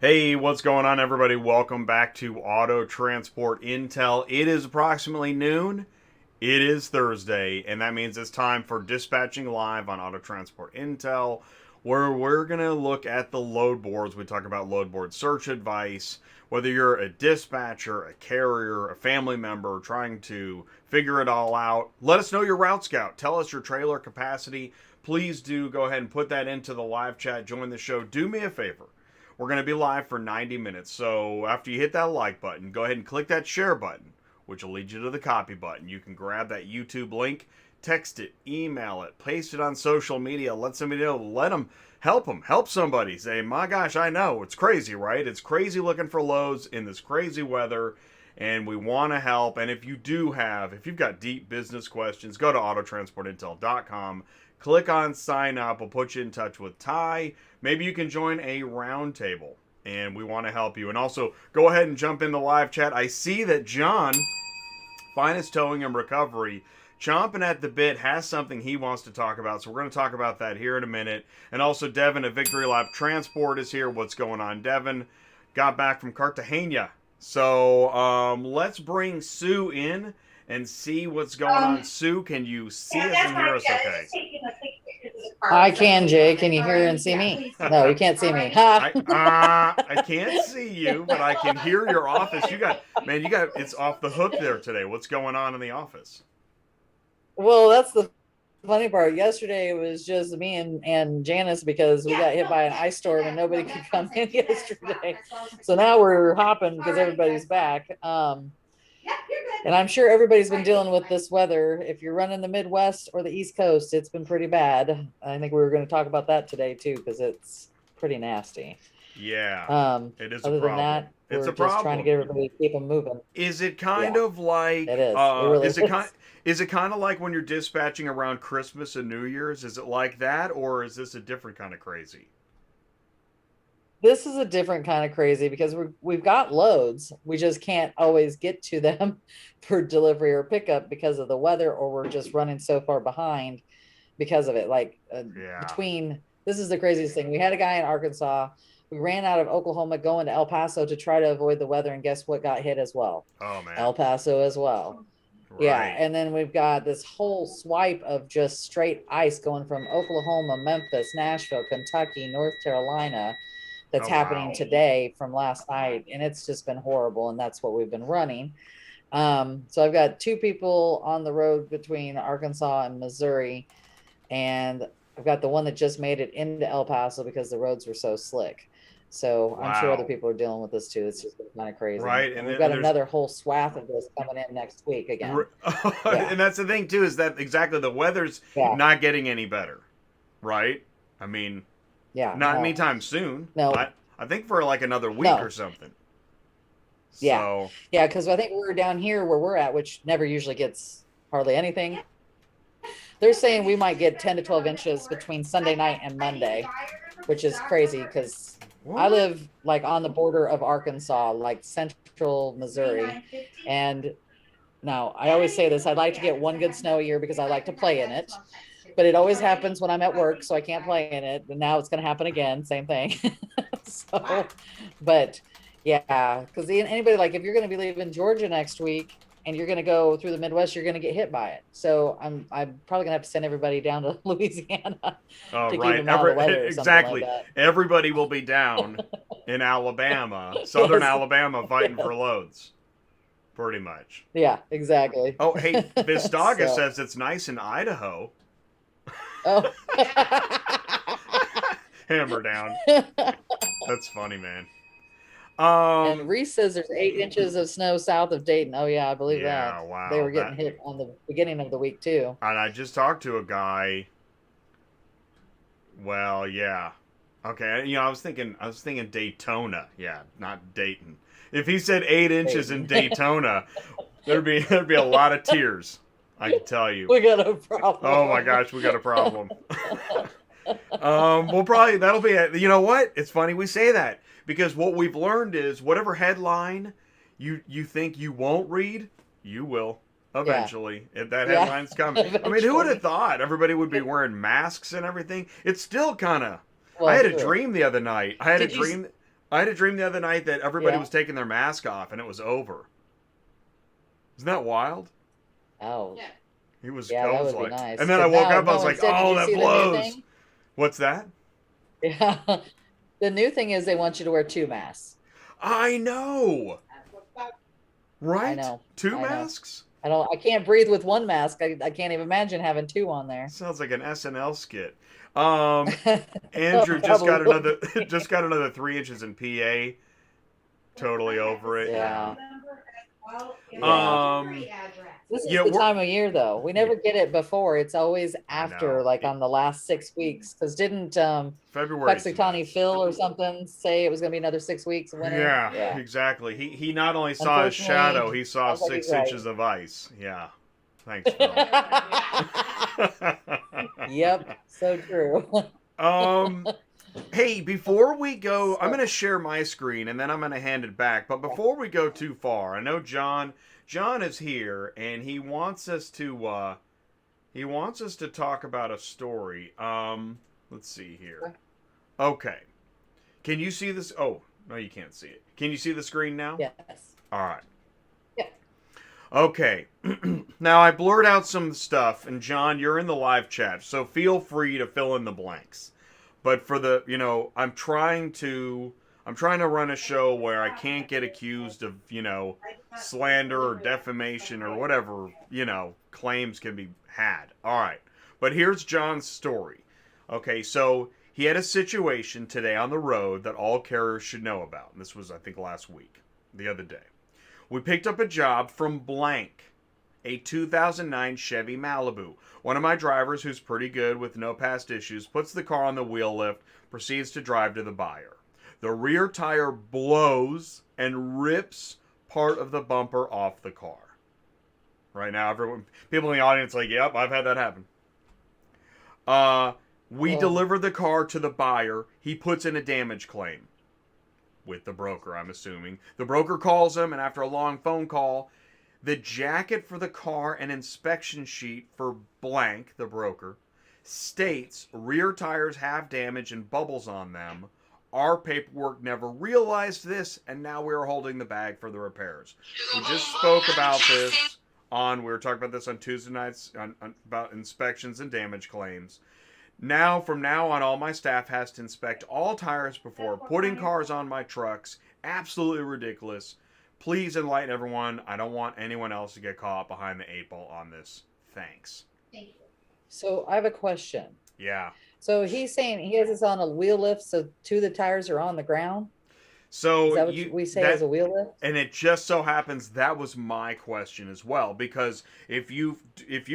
Hey, what's going on, everybody? Welcome back to Auto Transport Intel. It is approximately noon. It is Thursday, and that means it's time for Dispatching Live on Auto Transport Intel, where we're going to look at the load boards. We talk about load board search advice, whether you're a dispatcher, a carrier, a family member trying to figure it all out. Let us know your route scout. Tell us your trailer capacity. Please do go ahead and put that into the live chat. Join the show. Do me a favor. We're going to be live for 90 minutes, so after you hit that like button, go ahead and click that share button, which will lead you to the copy button. You can grab that YouTube link, text it, email it, paste it on social media, let somebody know, help somebody. Say, my gosh, I know, it's crazy, right? It's crazy looking for loads in this crazy weather, and we want to help. And if you've got deep business questions, go to autotransportintel.com. Click on sign up. We'll put you in touch with Ty. Maybe you can join a roundtable, and we want to help you. And also, go ahead and jump in the live chat. I see that John, Finest Towing and Recovery, chomping at the bit, has something he wants to talk about. So we're going to talk about that here in a minute. And also, Devin at Victory Lap Transport is here. What's going on, Devin? Got back from Cartagena. So let's bring Sue in and see what's going on. Sue, can you see us and hear us okay? I can, Jay. Can you hear and see me? No, you can't see me. I can't see you, but I can hear your office. It's off the hook there today. What's going on in the office? Well, that's the funny part. Yesterday it was just me and Janice because we got hit by an ice storm and nobody could come in yesterday. So now we're hopping because everybody's back. And I'm sure everybody's been dealing with this weather. If you're running the Midwest or the East Coast, it's been pretty bad. I think we were going to talk about that today too, because it's pretty nasty. Yeah, it is a problem. Other than that, it's we're just trying to get everybody to keep them moving. Is it kind of like? It is. It really is it kind of like when you're dispatching around Christmas and New Year's? Is it like that, or is this a different kind of crazy? This is a different kind of crazy because we've got loads. We just can't always get to them for delivery or pickup because of the weather, or we're just running so far behind because of it. This is the craziest thing. We had a guy in Arkansas. We ran out of Oklahoma going to El Paso to try to avoid the weather. And guess what got hit as well? Oh, man. El Paso as well. Right. Yeah. And then we've got this whole swipe of just straight ice going from Oklahoma, Memphis, Nashville, Kentucky, North Carolina. That's happening today from last night, and it's just been horrible, and that's what we've been running. So I've got two people on the road between Arkansas and Missouri, and I've got the one that just made it into El Paso because the roads were so slick. So I'm sure other people are dealing with this too. It's just kind of crazy. Right. And we've got another whole swath of this coming in next week again. And that's the thing too, is that exactly the weather's not getting any better. Right? I mean, not anytime soon. No. I think for like another week or something. Yeah. Yeah, because I think we're down here where we're at, which never usually gets hardly anything. They're saying we might get 10 to 12 inches between Sunday night and Monday, which is crazy because I live like on the border of Arkansas, like central Missouri. And now I always say this, I'd like to get one good snow a year because I like to play in it. But it always happens when I'm at work, so I can't play in it. And now it's going to happen again. Same thing. But yeah, because anybody, like if you're going to be leaving Georgia next week and you're going to go through the Midwest, you're going to get hit by it. So I'm probably going to have to send everybody down to Louisiana to keep them out of the weather. Exactly. Like everybody will be down in Alabama, southern Alabama, fighting for loads. Pretty much. Yeah, exactly. Oh, hey, Vistaga says it's nice in Idaho. Oh. Hammer down. That's funny, man. And Reese says there's 8 inches of snow south of Dayton. Oh yeah, I believe that. Yeah, wow. They were getting hit on the beginning of the week too. And I just talked to a guy. Well, yeah. Okay, I was thinking Daytona. Yeah, not Dayton. If he said 8 inches in Daytona, there'd be a lot of tears. I can tell you. We got a problem. Oh my gosh, we got a problem. Well, probably that'll be it. You know what? It's funny we say that because what we've learned is whatever headline you think you won't read, you will eventually. If that headline's coming. I mean, who would have thought everybody would be wearing masks and everything? It's still kind of. I had a dream the other night. I had a dream the other night that everybody Yeah. was taking their mask off and it was over. Isn't that wild? Oh, He was, yeah, I that was would be like, nice. and then I Because woke now, up, I no, was like, instead, did oh, you that see the new blows. thing? What's that? Yeah. The new thing is they want you to wear 2 masks. I know. I Right? know. 2 I know. masks? I can't breathe with 1 mask. I can't even imagine having 2 on there. Sounds like an SNL skit. Oh, Andrew just probably got would another be. just got another 3 inches in PA. Totally over it. Yeah. Yeah. Um, This is yeah, the time of year, though. We yeah, never get it before. It's always I know. after, like on the last 6 weeks. Because didn't February's Puxatawny nuts. Phil or something say it was going to be another 6 weeks of winter? Yeah, Yeah. exactly. He not only saw his shadow, Unfortunately, he saw sounds like he's 6 inches right. of ice. Yeah. Thanks, Phil. Yep, so true. um, hey, before we go, I'm going to share my screen and then I'm going to hand it back. But before we go too far, I know John is here and he wants us to talk about a story. Let's see here. Okay. Can you see this? Oh, no, you can't see it. Can you see the screen now? Yes. All right. Yeah. Okay. Now, I blurred out some stuff, and John, you're in the live chat, so feel free to fill in the blanks. But for the, I'm trying to run a show where I can't get accused of, slander or defamation or whatever, claims can be had. All right. But here's John's story. Okay, so he had a situation today on the road that all carriers should know about. And this was, I think, last week, the other day. We picked up a job from blank, a 2009 Chevy Malibu. One of my drivers, who's pretty good with no past issues, puts the car on the wheel lift, proceeds to drive to the buyer. The rear tire blows and rips part of the bumper off the car. Right now, people in the audience are like, yep, I've had that happen. We deliver the car to the buyer. He puts in a damage claim with the broker, I'm assuming. The broker calls him, and after a long phone call, the jacket for the car and inspection sheet for blank, the broker, states rear tires have damage and bubbles on them. Our paperwork never realized this, and now we're holding the bag for the repairs. We just spoke about this we were talking about this on Tuesday nights about inspections and damage claims. Now, from now on, all my staff has to inspect all tires before putting cars on my trucks. Absolutely ridiculous. Please enlighten everyone. I don't want anyone else to get caught behind the 8 ball on this. Thanks. So I have a question. Yeah. So he's saying he has this on a wheel lift, so 2 of the tires are on the ground? So is that what we say as a wheel lift? And it just so happens that was my question as well, because if you've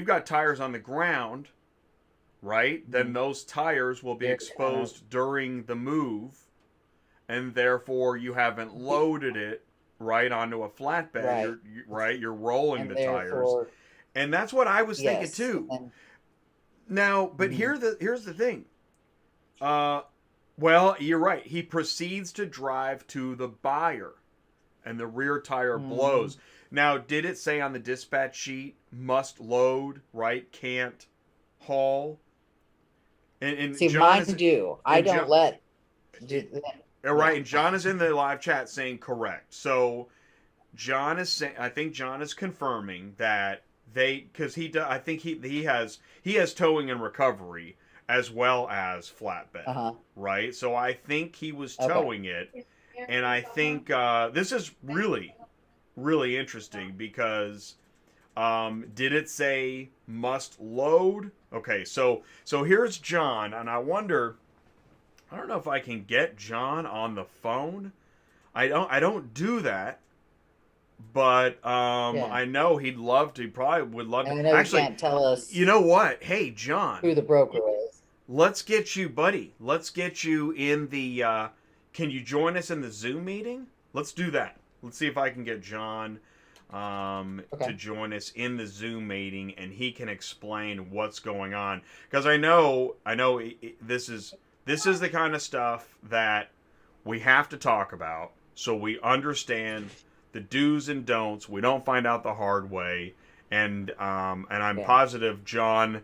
got tires on the ground, right, then those tires will be exposed during the move, and therefore you haven't loaded it right onto a flatbed. Right. You're rolling and the tires, and that's what I was thinking too. Now, but here's the thing. Well, you're right. He proceeds to drive to the buyer, and the rear tire blows. Now, did it say on the dispatch sheet, must load, right? Can't haul? And see, John mine do. I don't let. Right, and John is in the live chat saying correct. So, John is saying, I think John is confirming that because I think he has towing and recovery as well as flatbed, right? So I think he was towing it, and I think this is really, really interesting because did it say must load? Okay, so here's John, and I don't know if I can get John on the phone. I don't do that. But I know he'd love to. He probably would love to. I know actually, you can't tell us. You know what? Hey, John. Who the broker is. Let's get you, buddy. Let's get you in the... can you join us in the Zoom meeting? Let's do that. Let's see if I can get John to join us in the Zoom meeting, and he can explain what's going on. Because I know this is the kind of stuff that we have to talk about so we understand the do's and don'ts. We don't find out the hard way, and I'm positive John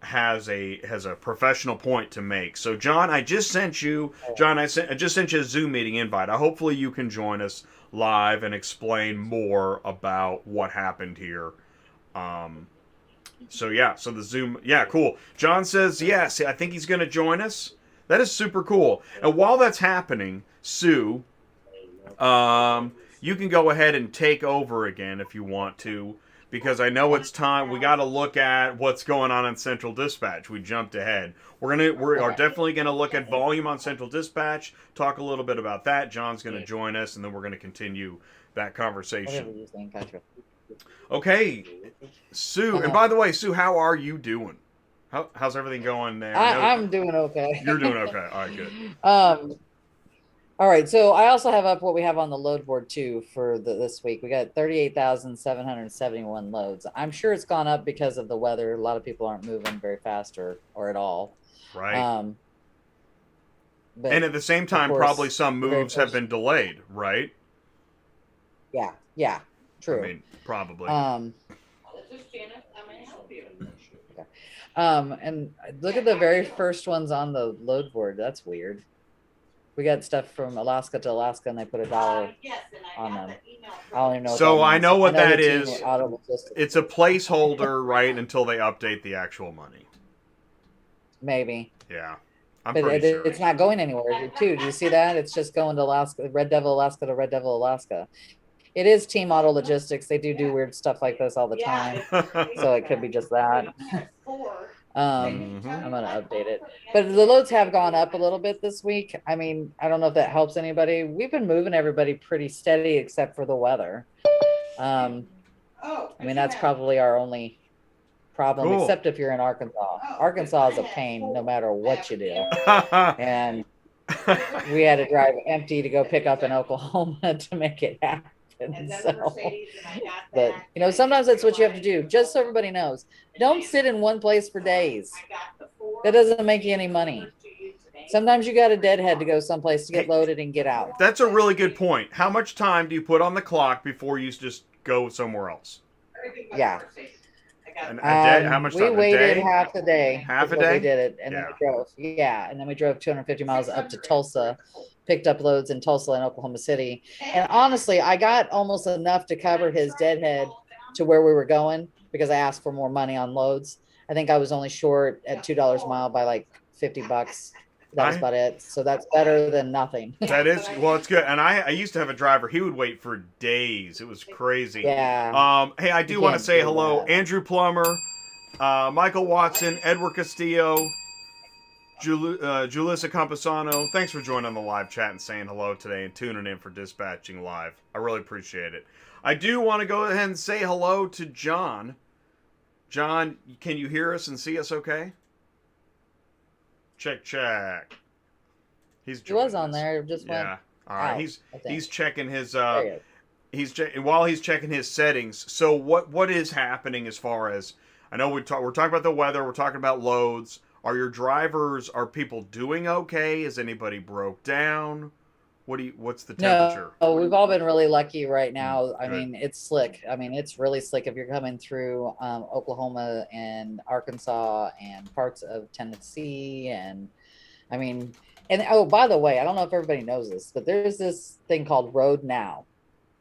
has a professional point to make. So John, I just sent you I just sent you a Zoom meeting invite. Hopefully you can join us live and explain more about what happened here. So the Zoom, cool. John says yes. I think he's going to join us. That is super cool. And while that's happening, Sue, you can go ahead and take over again if you want to, because I know it's time. We got to look at what's going on in Central Dispatch. We jumped ahead. We are definitely gonna look at volume on Central Dispatch. Talk a little bit about that. John's gonna join us, and then we're gonna continue that conversation. Okay, Sue. And by the way, Sue, how are you doing? How's everything going there? I'm doing okay. You're doing okay. All right, good. All right, so I also have up what we have on the load board too for this week. We got 38,771 loads. I'm sure it's gone up because of the weather. A lot of people aren't moving very fast or at all. Right. But and at the same time, probably some moves have been delayed, right? Yeah, true. I mean, probably. This is Janet. How may I help you? Okay. And look at the very first ones on the load board. That's weird. We got stuff from Alaska to Alaska, and they put $1 on them. I don't even know. So I know what that is. It's a placeholder, right, until they update the actual money. Maybe. Yeah, I'm pretty sure. It's not going anywhere, too. Do you see that? It's just going to Alaska, Red Devil, Alaska to Red Devil, Alaska. It is Team Auto Logistics. They do weird stuff like this all the time, so it could be just that. I'm gonna update it, but the loads have gone up a little bit this week. I mean, I don't know if that helps anybody. We've been moving everybody pretty steady except for the weather. I mean, that's probably our only problem, except if you're in Arkansas. Arkansas is a pain no matter what you do. And we had to drive empty to go pick up in Oklahoma to make it happen. So, but sometimes that's what you have to do, just so everybody knows. Don't sit in one place for days. That doesn't make you any money. Sometimes you got a deadhead to go someplace to get loaded and get out. That's a really good point. How much time do you put on the clock before you just go somewhere else? Yeah. A day? How much time? We waited half a day. Half a day? We did it, and then we drove. Yeah, and then we drove 250 miles up to Tulsa, picked up loads in Tulsa and Oklahoma City. And honestly, I got almost enough to cover his deadhead to where we were going because I asked for more money on loads. I think I was only short at $2 a mile by like $50. That was about it. So that's better than nothing. That is, well, it's good. And I used to have a driver. He would wait for days. It was crazy. Yeah. Hey, I do want to say hello. Andrew Plummer, Michael Watson, Edward Castillo, Julissa Campesano. Thanks for joining the live chat and saying hello today and tuning in for Dispatching Live. I really appreciate it. I do want to go ahead and say hello to John. John, can you hear us and see us okay? Check. He was on there. Just went. Yeah. All right. He's checking his. While he's checking his settings. So what is happening as far as? I know we're talking about the weather. We're talking about loads. Are people doing okay? Is anybody broke down? What's the temperature? No, we've all been really lucky right now. I mean, it's slick. I mean, it's really slick if you're coming through Oklahoma and Arkansas and parts of Tennessee. And I mean, oh, by the way, I don't know if everybody knows this, but there's this thing called Roadnow.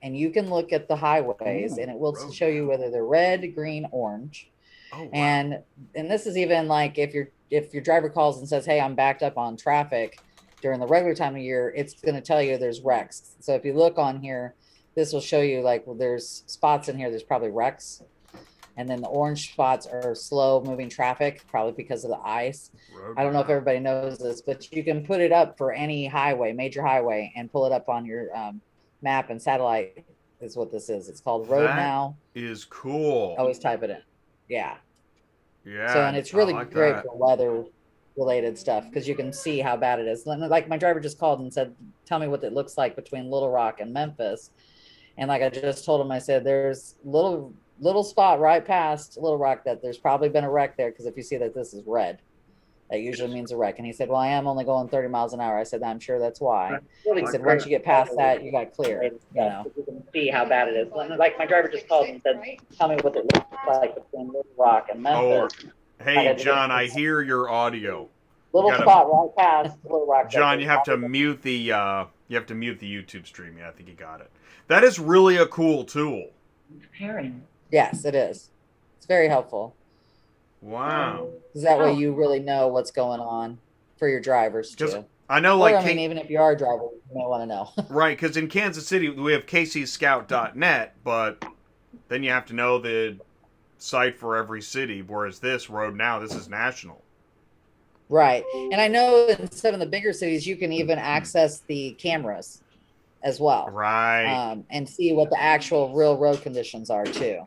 And you can look at the highways and it will show you whether they're red, green, orange. Oh, wow. And this is even like if your driver calls and says, hey, I'm backed up on traffic during the regular time of year, it's going to tell you there's wrecks. So if you look on here, this will show you like, well, there's spots in here, there's probably wrecks. And then the orange spots are slow moving traffic, probably because of the ice. I don't know if everybody knows this, but you can put it up for any highway, major highway, and pull it up on your map and satellite is what this is. It's called Roadnow. That is cool. Always type it in. Yeah. Yeah. So, and it's really great for weather related stuff because you can see how bad it is. Like my driver just called and said, tell me what it looks like between Little Rock and Memphis. And like I just told him, I said, there's little spot right past Little Rock that there's probably been a wreck there because if you see that this is red, that usually means a wreck. And he said, well, I am only going 30 miles an hour. I said, I'm sure that's why. He said, once you get past that, you got clear. You can see how bad it is. Like my driver just called and said, tell me what it looks like between Little Rock and Memphis. Hey, John, I hear your audio. Little spot right past Little Rock. John, you have to mute the YouTube stream. Yeah, I think you got it. That is really a cool tool. Preparing. Yes, it is. It's very helpful. Wow. Because that way you really know what's going on for your drivers too. I know, or, I mean, even if you are a driver, you may want to know. Right, because in Kansas City we have kcscout.net, but then you have to know the site for every city. Whereas this Roadnow, this is national. Right, and I know in some of the bigger cities you can even access the cameras as well. Right. And see what the actual real road conditions are too.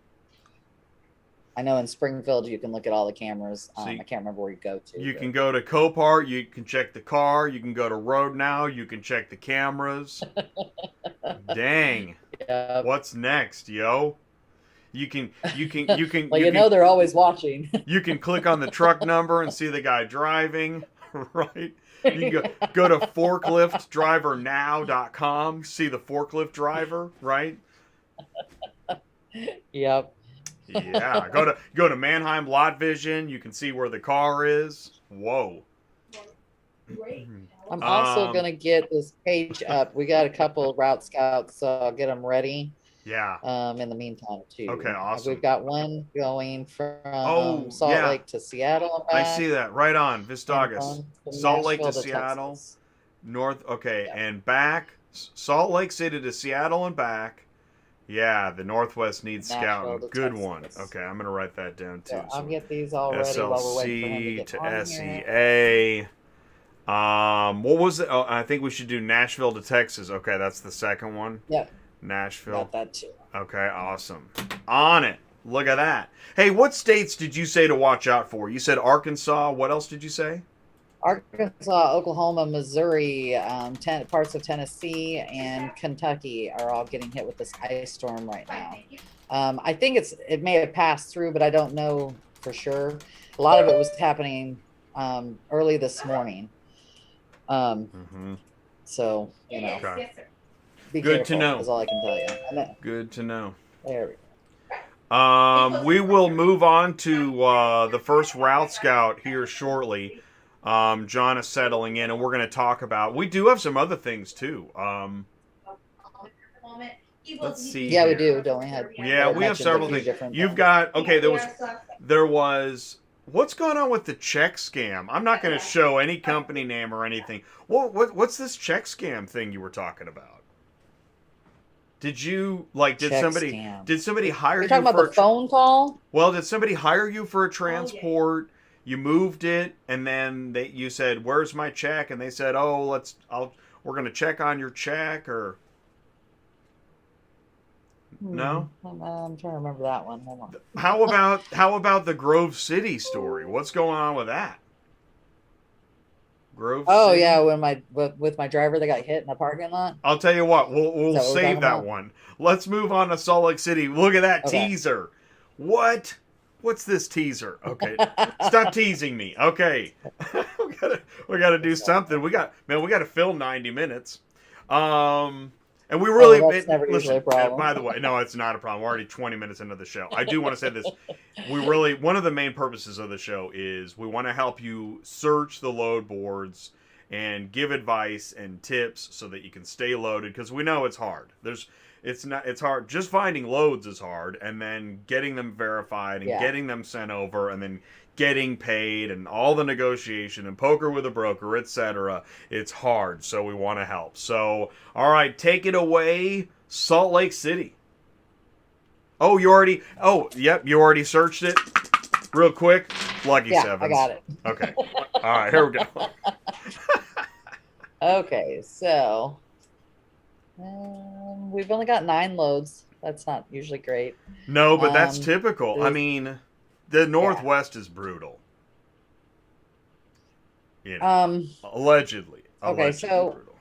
I know in Springfield you can look at all the cameras. I can't remember where you go to. You can go to Copart, you can check the car, you can go to Roadnow, you can check the cameras. Dang. Yep. What's next, yo? You can well, you know they're always watching. You can click on the truck number and see the guy driving, right? You can go to forkliftdrivernow.com, see the forklift driver, right? Yep. Yeah, go to Mannheim Lot Vision. You can see where the car is. Whoa. I'm also gonna get this page up. We got a couple route scouts, so I'll get them ready. Yeah. In the meantime, too. Okay, awesome. We've got one going from Salt Lake to Seattle and back. I see that right on Vistagas. Salt Lake to Seattle, Texas. north. Okay, and back. Salt Lake City to Seattle and back. Yeah, the Northwest needs Nashville scouting. to Good Texas. one. Okay, I'm gonna write that down too. So I'll get these all ready while we're waiting for him to get SLC on to here. SEA. What was it? Oh, I think we should do Nashville to Texas. Okay, that's the second one. Yep. Nashville. Got that too. Okay, awesome. On it. Look at that. Hey, what states did you say to watch out for? You said Arkansas. What else did you say? Arkansas, Oklahoma, Missouri, parts of Tennessee, and Kentucky are all getting hit with this ice storm right now. I think it may have passed through, but I don't know for sure. A lot of it was happening early this morning. So, you know. Okay. Be Good careful, to know. is all I can tell you. Good to know. There we go. We will move on to the first route scout here shortly. John is settling in, and we're going to talk about. We do have some other things too. Let's see. Yeah, here. we do, don't we? We have several things. You've got there was. What's going on with the check scam? I'm not going to show any company name or anything. What's this check scam thing you were talking about? Did you did somebody hire you? You're talking about the phone call? Well, did somebody hire you for a transport? You moved it, and then you said, "Where's my check?" And they said, "Oh, we're going to check on your check," or no? I'm trying to remember that one. Hold on. How about the Grove City story? What's going on with that? Grove City? Yeah, with my driver that got hit in the parking lot. I'll tell you what, we'll save that one. Let's move on to Salt Lake City. Look at that teaser. What? What's this teaser? Okay, stop teasing me. Okay, we gotta do something. We got to fill 90 minutes. And we really that's never usually a problem. By the way, no, it's not a problem. We're already 20 minutes into the show. I do want to say this. One of the main purposes of the show is we want to help you search the load boards and give advice and tips so that you can stay loaded, because we know it's hard. It's hard. Just finding loads is hard, and then getting them verified and getting them sent over, and then getting paid and all the negotiation and poker with a broker, etc. It's hard, so we want to help. So, all right, take it away, Salt Lake City. You already searched it real quick. Lucky sevens. I got it. Okay. All right, here we go. Okay, so we've only got 9 loads. That's not usually great. No, but that's typical. I mean, the Northwest is brutal. You know, allegedly. Okay, so brutal.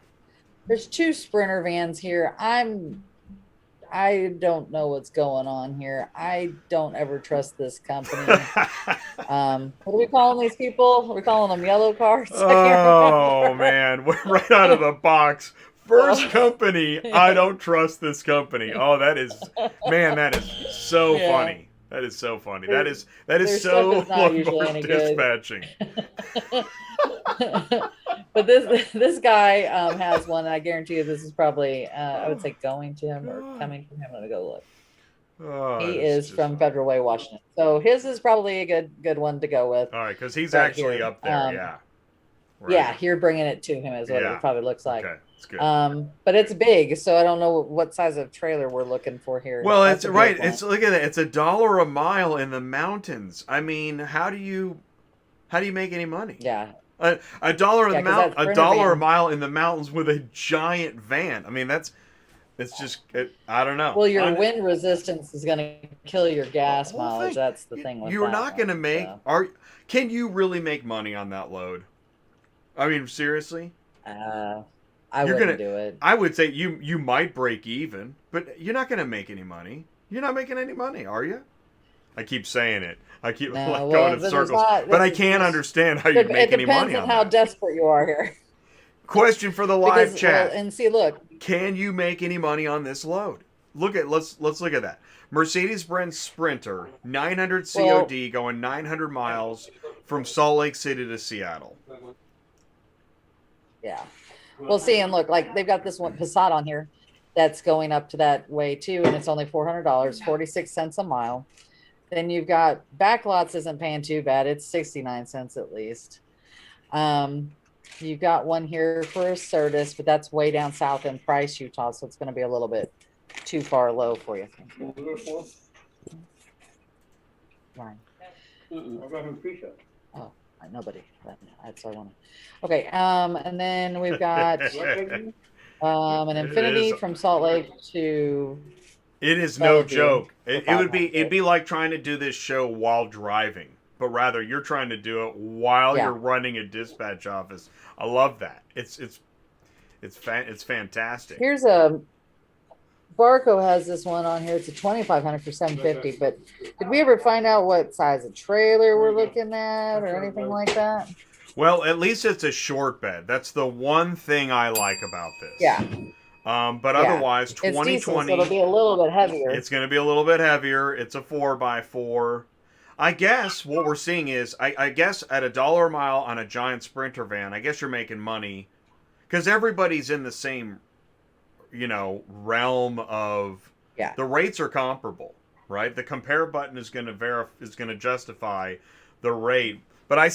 There's 2 Sprinter vans here. I don't know what's going on here. I don't ever trust this company. What are we calling these people? Are we calling them yellow cars? Oh, man. We're right out of the box. First company, I don't trust this company. Oh, that is so funny. That is so funny. Their- that is their so stuff is not usually Lord any good. dispatching. But this guy has one, and I guarantee you this is probably I would say going to him or coming from him. Let me go look. He is from Federal Way, Washington. So his is probably a good one to go with. All right, because he's right actually here. up there. Yeah. Right. Yeah, you're bringing it to him is what Yeah. it probably looks like. Okay, that's good. But it's big, so I don't know what size of trailer we're looking for here. Well, That's it's a big right. one. It's look at it. It's $1 a mile in the mountains. I mean, how do you make any money? Yeah. A dollar a Yeah, 'cause mile, that Sprinter $1 a van- mile in the mountains with a giant van. I mean, it's just I don't know. Well, your wind resistance is going to kill your gas whole mileage. thing. That's the thing with You're that not going to one, make. so. Can you really make money on that load? I mean, seriously. I You're wouldn't do it. I would say you might break even, but you're not going to make any money. You're not making any money, are you? I keep saying it. I keep going in circles, but I can't understand how you'd make any money on that. It depends on how desperate you are here. Question for the live chat. Well, and see, look. Can you make any money on this load? Let's look at that. Mercedes-Benz Sprinter, 900 COD, going 900 miles from Salt Lake City to Seattle. Yeah. Well, see, and look, like they've got this one Passat on here that's going up to that way too, and it's only $400, 46 cents a mile. Then you've got Backlots isn't paying too bad. It's 69 cents at least. You've got one here for a Certus, but that's way down south in Price, Utah, so it's going to be a little bit too far low for you. Fine. Oh, nobody. That's what I want to. Okay, and then we've got an Infinity from Salt Lake to. It is no joke. It'd be like trying to do this show while driving, but rather you're trying to do it while you're running a dispatch office. I love that. It's fantastic. Here's a Barco has this one on here. It's a 2,500 for 750. But did we ever find out what size of trailer we're looking at or anything like that? Well, at least it's a short bed. That's the one thing I like about this. Yeah. But otherwise, 2020. It's decent, so it'll be a little bit heavier. It's going to be a little bit heavier. It's a 4x4. I guess what we're seeing is, I guess at $1 a mile on a giant Sprinter van, I guess you're making money because everybody's in the same, realm of. Yeah. The rates are comparable, right? The compare button is going to justify the rate, but I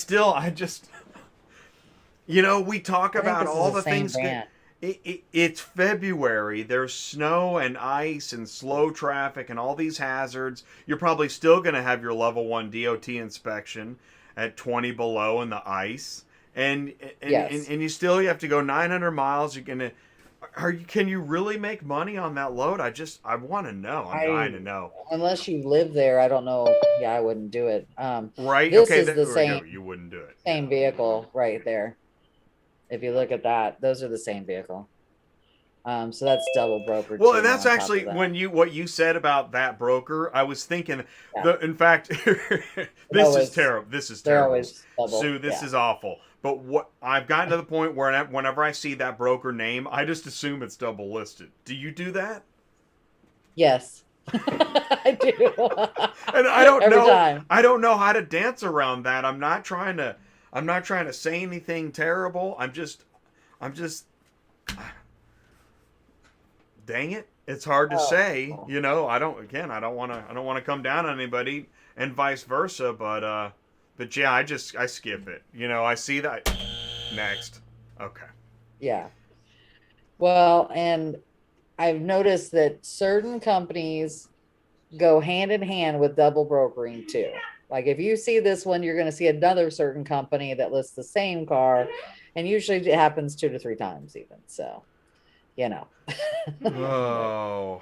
just, we talk about all the things. It's February. There's snow and ice and slow traffic and all these hazards. You're probably still going to have your level 1 DOT inspection at 20 below in the ice, and you still have to go 900 miles. Can you really make money on that load? I want to know. I'm dying to know. Unless you live there, I don't know. Yeah, I wouldn't do it. Right? This okay, is the same. You wouldn't do it. Same vehicle right there. If you look at that, those are the same vehicle. So that's double broker. Well, and that's actually what you said about that broker. I was thinking, in fact, this is terrible. This is terrible. Sue, this is awful. But what I've gotten to the point where whenever I see that broker name, I just assume it's double listed. Do you do that? Yes, I do. And I don't know. Time. I don't know how to dance around that. I'm not trying to say anything terrible. I'm just dang it. It's hard to say, I don't want to come down on anybody and vice versa, but yeah, I skip it. I see that next. Okay. Yeah. Well, and I've noticed that certain companies go hand in hand with double brokering too. Like if you see this one, you're going to see another certain company that lists the same car, and usually it happens 2 to 3 times even. So, oh,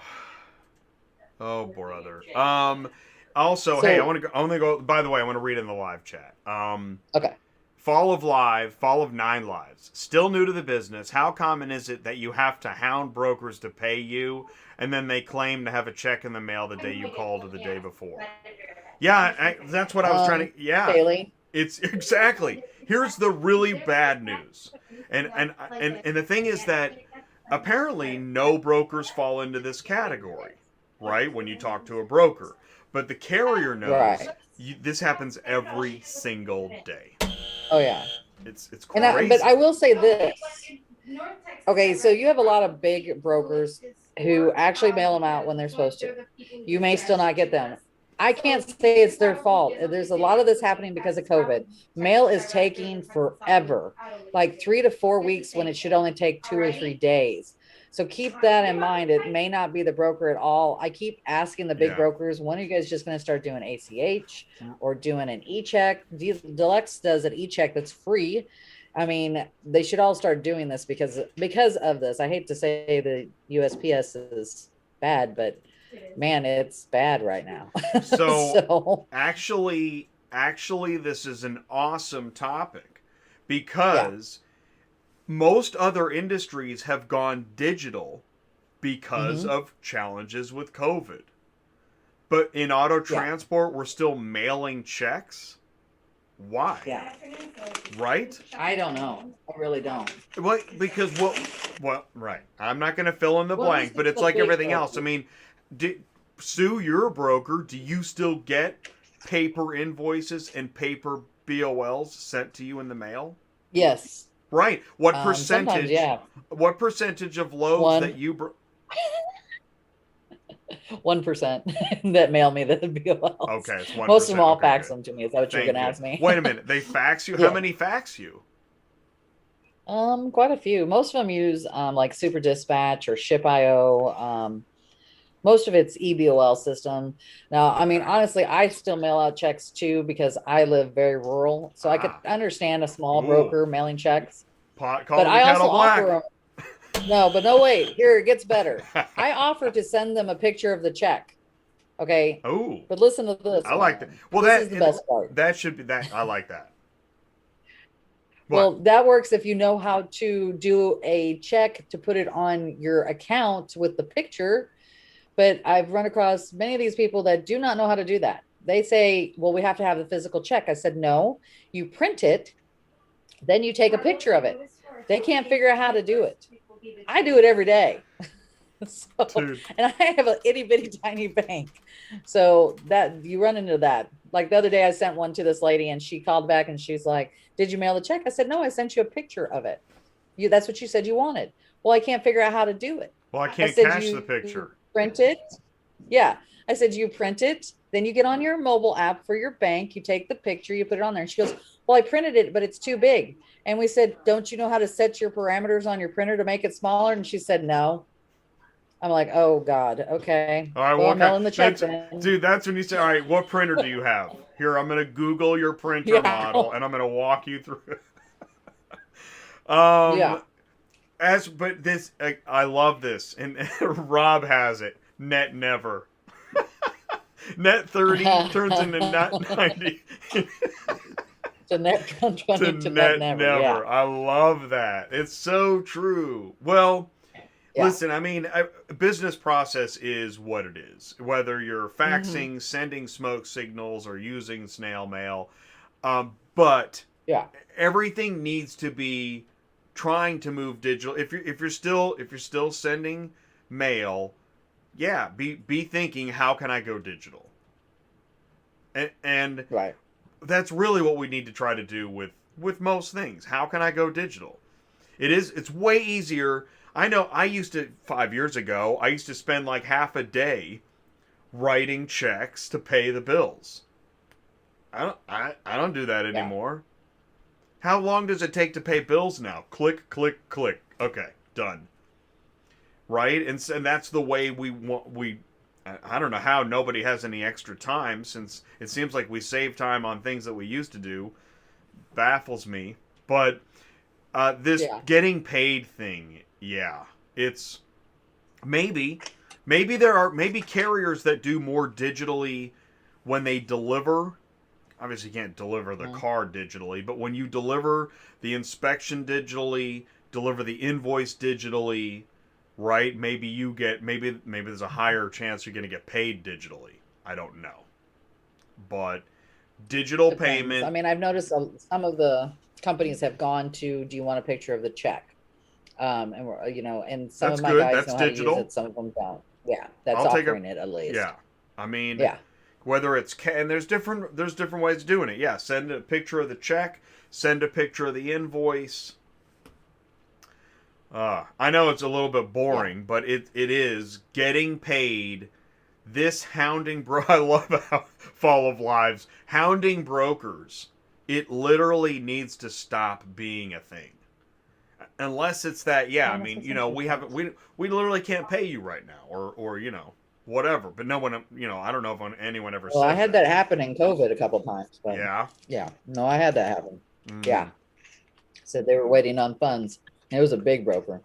brother. Also, hey, I want to go. By the way, I want to read in the live chat. Okay. Fall of 9 lives. Still new to the business. How common is it that you have to hound brokers to pay you, and then they claim to have a check in the mail the day you called or the day before? Yeah, that's what I was trying to. Yeah, Bailey. It's exactly. Here's the really bad news, and the thing is that apparently no brokers fall into this category, right? When you talk to a broker. but the carrier knows. Right. This happens every single day. Oh yeah. It's crazy. But I will say this. Okay, so you have a lot of big brokers who actually mail them out when they're supposed to. You may still not get them. I can't say it's their fault. There's a lot of this happening because of COVID. Mail is taking forever, like 3 to 4 weeks when it should only take 2 or 3 days. So keep that in mind. It may not be the broker at all. I keep asking the big brokers, when are you guys just going to start doing ACH or doing an e-check? Deluxe does an e-check that's free. I mean, they should all start doing this because of this. I hate to say the USPS is bad, but man, it's bad right now. So actually, this is an awesome topic because most other industries have gone digital because of challenges with COVID. But in auto transport, we're still mailing checks. Why? Yeah. Right? I don't know. I really don't. Well, because right. I'm not going to fill in the blank, but it's like everything else. I mean, Sue, you're a broker. Do you still get paper invoices and paper BOLs sent to you in the mail? Yes. Right. What percentage? What percentage of loads that you 1% that mail me the BOLs. Okay, it's 1%. Most of them all fax them to me. Is that what you're going to ask me? Wait a minute. They fax you? How many fax you? Quite a few. Most of them use like Super Dispatch or Ship.io. Most of it's eBOL system. Now, I mean, honestly, I still mail out checks too because I live very rural. So I could understand a small broker mailing checks. But I also offer them. No, but no, wait. Here, it gets better. I offer to send them a picture of the check. Okay. Oh. But listen to this. I like that. Well, this is the best part. That should be that. I like that. Well, that works if you know how to do a check to put it on your account with the picture. But I've run across many of these people that do not know how to do that. They say, well, we have to have the physical check. I said, no, you print it, then you take a picture of it. They can't figure out how to do it. I do it every day. And I have an itty bitty tiny bank. So that you run into that. Like the other day I sent one to this lady and she called back and she's like, did you mail the check? I said, no, I sent you a picture of it. That's what you said you wanted. Well, I can't figure out how to do it. Well, I can't cache the picture. Print it. Yeah. I said, you print it. Then you get on your mobile app for your bank. You take the picture, you put it on there. And she goes, well, I printed it, but it's too big. And we said, don't you know how to set your parameters on your printer to make it smaller? And she said, no. I'm like, oh God. Okay. All right. Well, I'm mailing the check then. Dude, that's when you say, all right, what printer do you have? Here, I'm going to Google your printer model and I'm going to walk you through it. But this, I love this. And Rob has it. Net never. Net 30 turns into net 90. To net 20 to net never. Yeah. I love that. It's so true. Well, listen, I mean, business process is what it is. Whether you're faxing, sending smoke signals, or using snail mail, but everything needs to be trying to move digital. If you're still sending mail, be thinking, how can I go digital? And right. That's really what we need to try to do with most things. How can I go digital? It's way easier. I know 5 years ago, I used to spend like half a day writing checks to pay the bills. I don't do that anymore. How long does it take to pay bills now? Click, click, click. Okay, done. Right? And that's the way I don't know how nobody has any extra time, since it seems like we save time on things that we used to do. Baffles me. But this getting paid thing, it's maybe there are carriers that do more digitally when they deliver. Obviously, you can't deliver the car digitally, but when you deliver the inspection digitally, deliver the invoice digitally, right? Maybe there's a higher chance you're going to get paid digitally. I don't know. But digital payment. I mean, I've noticed some of the companies have gone to, do you want a picture of the check? And and some of my guys know how to use it. Some of them don't. Yeah. That's offering it at least. Yeah. I mean, Whether it's and there's different ways of doing it. Yeah, send a picture of the check, send a picture of the invoice. I know it's a little bit boring, but it is getting paid. This hounding I love how Fall of Lives hounding brokers. It literally needs to stop being a thing, unless it's that. Yeah, I mean, we literally can't pay you right now, or whatever. But no one, I don't know if anyone ever. Well, says I had that happen in COVID a couple times. But yeah. No, I had that happen. Yeah, said they were waiting on funds. It was a big broker.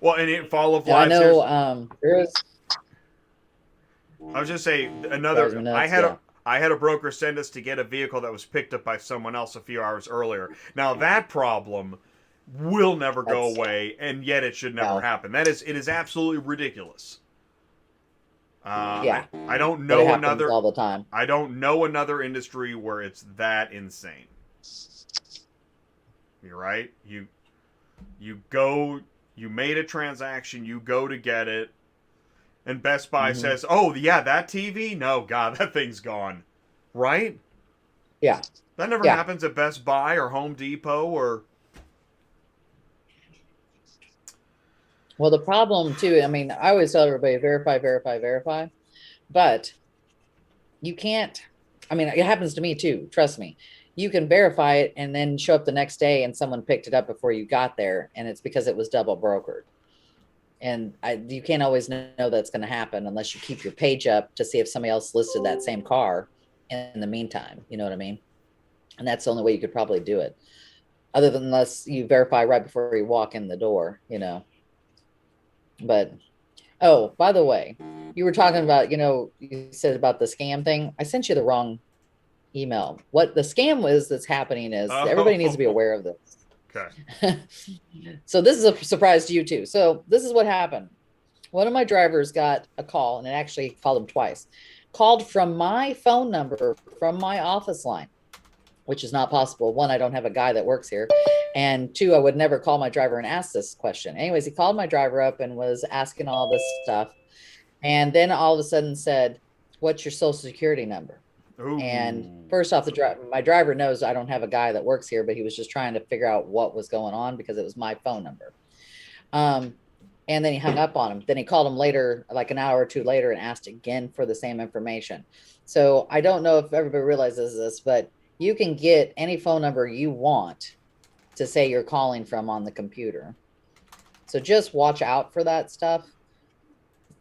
Well, and in Fall of Lives, I know. There was. I was just saying another. I had a broker send us to get a vehicle that was picked up by someone else a few hours earlier. Now that problem will never go away, and yet it should never happen. It is absolutely ridiculous. I don't know another all the time. I don't know another industry where it's that insane. You're right. You go. You made a transaction. You go to get it. And Best Buy says, "Oh, yeah, that TV? No, God, that thing's gone." Right? Yeah. That never happens at Best Buy or Home Depot or... Well, the problem, too, I mean, I always tell everybody, verify, verify, verify. But you can't... I mean, it happens to me, too. Trust me. You can verify it and then show up the next day and someone picked it up before you got there, and it's because it was double brokered. And you can't always know that's going to happen unless you keep your page up to see if somebody else listed that same car in the meantime. You know what I mean? And that's the only way you could probably do it. Other than unless you verify right before you walk in the door, But, oh, by the way, you were talking about, you said about the scam thing. I sent you the wrong email. What the scam is that's happening is everybody needs to be aware of this. Okay. So this is a surprise to you too. So this is what happened. One of my drivers got a call, and it actually called him twice. Called from my phone number from my office line, which is not possible. One, I don't have a guy that works here. And two, I would never call my driver and ask this question. Anyways, he called my driver up and was asking all this stuff. And then all of a sudden said, "What's your social security number?" Ooh. And first off, my driver knows I don't have a guy that works here, but he was just trying to figure out what was going on because it was my phone number. And then he hung up on him. Then he called him later, like an hour or two later, and asked again for the same information. So I don't know if everybody realizes this, but you can get any phone number you want to say you're calling from on the computer. So just watch out for that stuff.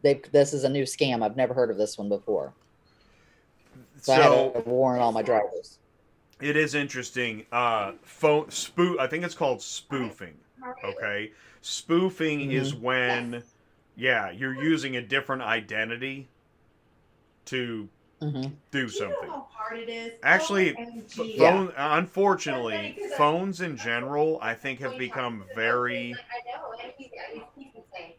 This is a new scam. I've never heard of this one before. So I had to warn all my drivers. It is interesting. I think it's called spoofing. Okay, spoofing is when, you're using a different identity to do something. Actually, unfortunately, phones in general, I think, have become very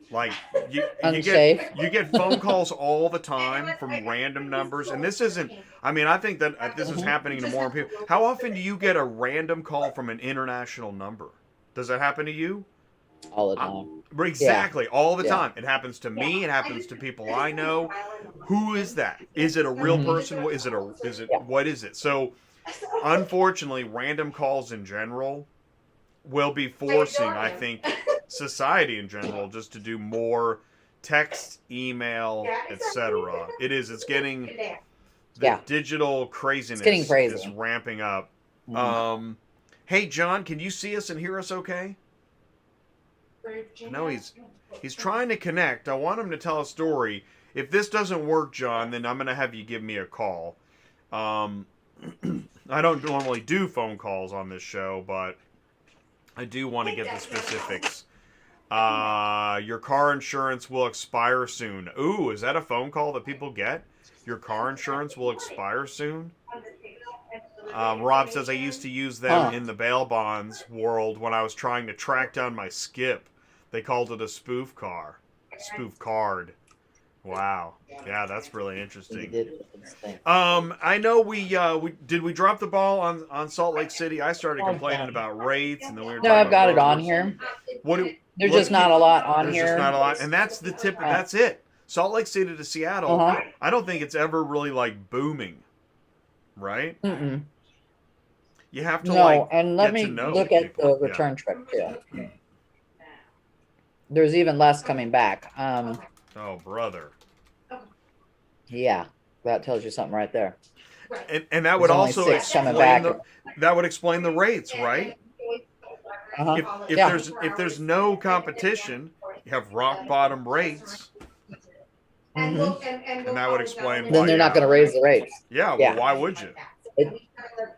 like you get phone calls all the time from random numbers, and this isn't. I mean, I think that this is happening to more people. How often do you get a random call from an international number? Does that happen to you? All the time. Exactly, all the time. It happens to me. It happens to people I know. Who is that? Is it a real person? What is it? So, unfortunately, random calls in general will be forcing, I think, society in general just to do more text, email, etc. It's getting the digital craziness is ramping up. Hey, John, can you see us and hear us okay? No, he's trying to connect. I want him to tell a story. If this doesn't work, John, then I'm going to have you give me a call. I don't normally do phone calls on this show, but I do want to get the specifics. Your car insurance will expire soon. Ooh, is that a phone call that people get? Your car insurance will expire soon? Rob says I used to use them in the bail bonds world when I was trying to track down my skip. They called it a spoof card. Wow. Yeah, that's really interesting. I know we drop the ball on Salt Lake City. I started complaining about rates, and then we were talking I've got it on here. There's just not a lot on here. There's just not a lot, and that's the tip. That's it. Salt Lake City to Seattle, I don't think it's ever really like booming, right? Mm-mm. You have to and let me look at the return trip too. There's even less coming back. Oh, brother. Yeah, that tells you something right there. And that would also explain the rates, right? If there's no competition, you have rock bottom rates. Mm-hmm. And that would explain why. Then they're not going to raise the rates. Yeah, well, why would you?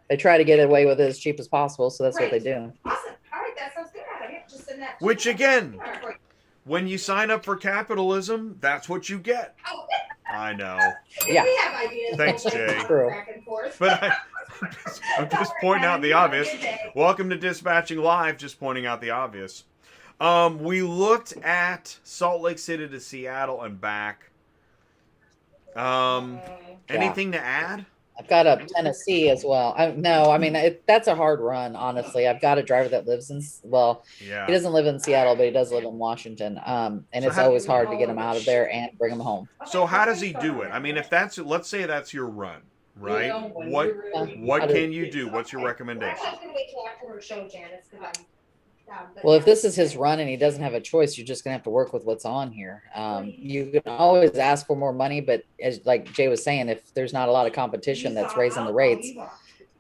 They try to get away with it as cheap as possible, so that's what they do. Awesome. All right, that sounds good. Just send that. Which again, when you sign up for capitalism, that's what you get. I know. Yeah. We have ideas. Thanks, Jay. Back and forth. But I'm just pointing out the obvious. Welcome to Dispatching Live, just pointing out the obvious. We looked at Salt Lake City to Seattle and back. Anything to add? I've got a Tennessee as well. That's a hard run, honestly. I've got a driver that lives in, he doesn't live in Seattle, but he does live in Washington. And so it's always hard to get him out of there and bring him home. So how does he do it? I mean, if that's, let's say that's your run, right? What can you do? What's your recommendation? Well, if this is his run and he doesn't have a choice, you're just going to have to work with what's on here. You can always ask for more money, but as like Jay was saying, if there's not a lot of competition that's raising the rates,